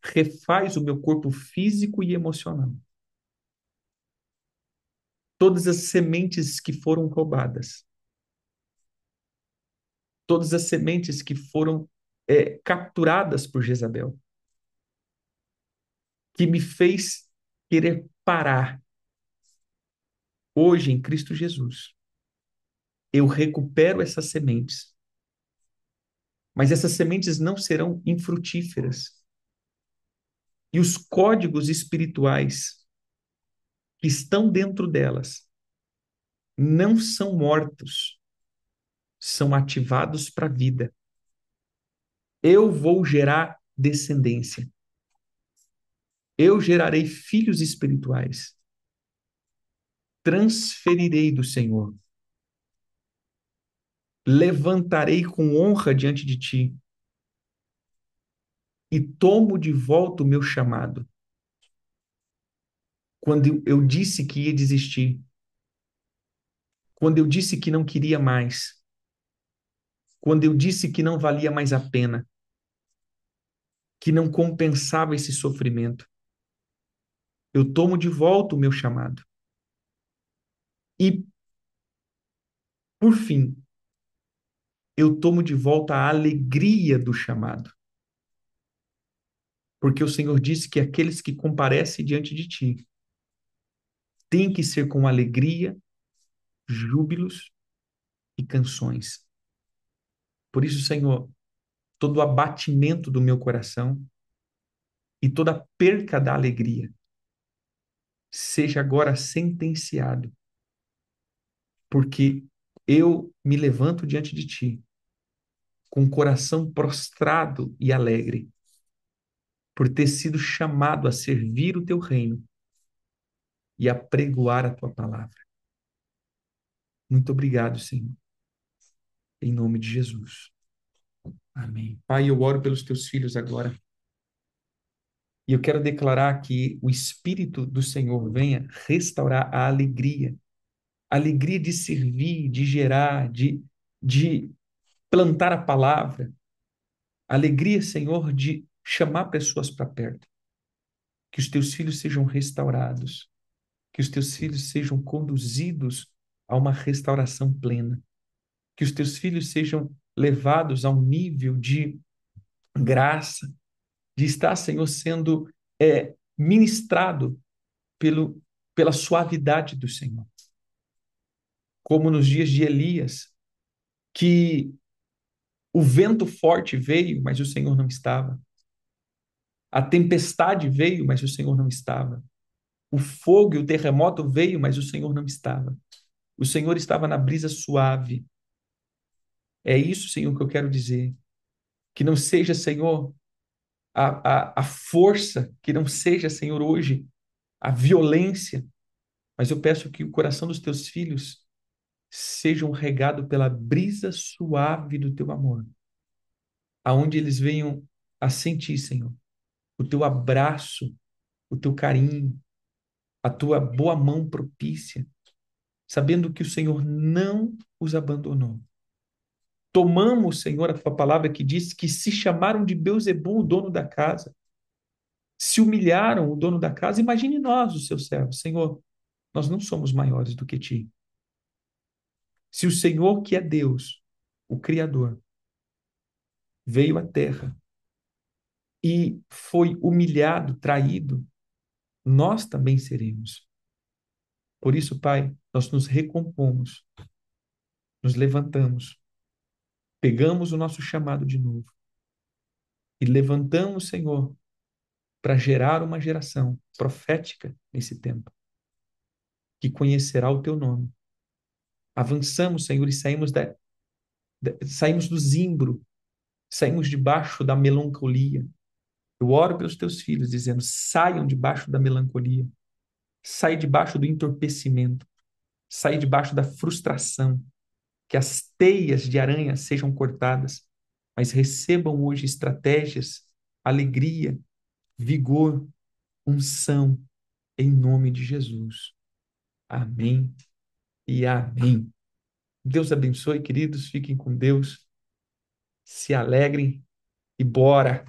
refaz o meu corpo físico e emocional. Todas as sementes que foram roubadas, todas as sementes que foram capturadas por Jezabel, que me fez querer parar. Hoje, em Cristo Jesus, eu recupero essas sementes, mas essas sementes não serão infrutíferas. E os códigos espirituais que estão dentro delas não são mortos, são ativados para a vida. Eu vou gerar descendência. Eu gerarei filhos espirituais. Transferirei do Senhor. Levantarei com honra diante de ti e tomo de volta o meu chamado. Quando eu disse que ia desistir, quando eu disse que não queria mais, quando eu disse que não valia mais a pena, que não compensava esse sofrimento, eu tomo de volta o meu chamado. E, por fim, eu tomo de volta a alegria do chamado. Porque o Senhor disse que aqueles que comparecem diante de ti têm que ser com alegria, júbilos e canções. Por isso, Senhor, todo o abatimento do meu coração e toda a perca da alegria seja agora sentenciado, porque eu me levanto diante de ti com o coração prostrado e alegre, por ter sido chamado a servir o teu reino e a pregoar a tua palavra. Muito obrigado, Senhor. Em nome de Jesus. Amém. Pai, eu oro pelos teus filhos agora. E eu quero declarar que o Espírito do Senhor venha restaurar a alegria de servir, de gerar, de plantar a palavra, a alegria, Senhor, de chamar pessoas para perto. Que os teus filhos sejam restaurados, que os teus filhos sejam conduzidos a uma restauração plena, que os teus filhos sejam levados a um nível de graça, de estar, Senhor, sendo ministrado pela suavidade do Senhor. Como nos dias de Elias, que o vento forte veio, mas o Senhor não estava. A tempestade veio, mas o Senhor não estava. O fogo e o terremoto veio, mas o Senhor não estava. O Senhor estava na brisa suave. É isso, Senhor, que eu quero dizer. Que não seja, Senhor, a força, que não seja, Senhor, hoje, a violência, mas eu peço que o coração dos teus filhos sejam regados pela brisa suave do teu amor, aonde eles venham a sentir, Senhor, o teu abraço, o teu carinho, a tua boa mão propícia, sabendo que o Senhor não os abandonou. Tomamos, Senhor, a tua palavra que diz que se chamaram de Beelzebul, o dono da casa, se humilharam o dono da casa, imagine nós, os seus servos. Senhor, nós não somos maiores do que ti. Se o Senhor, que é Deus, o Criador, veio à terra e foi humilhado, traído, nós também seremos. Por isso, Pai, nós nos recompomos, nos levantamos, pegamos o nosso chamado de novo e levantamos, Senhor, para gerar uma geração profética nesse tempo, que conhecerá o teu nome. Avançamos, Senhor, e saímos do zimbro, saímos debaixo da melancolia. Eu oro pelos teus filhos, dizendo: saiam debaixo da melancolia, sai debaixo do entorpecimento, sai debaixo da frustração, que as teias de aranha sejam cortadas, mas recebam hoje estratégias, alegria, vigor, unção, em nome de Jesus. Amém e amém. Deus abençoe, queridos. Fiquem com Deus. Se alegrem e bora!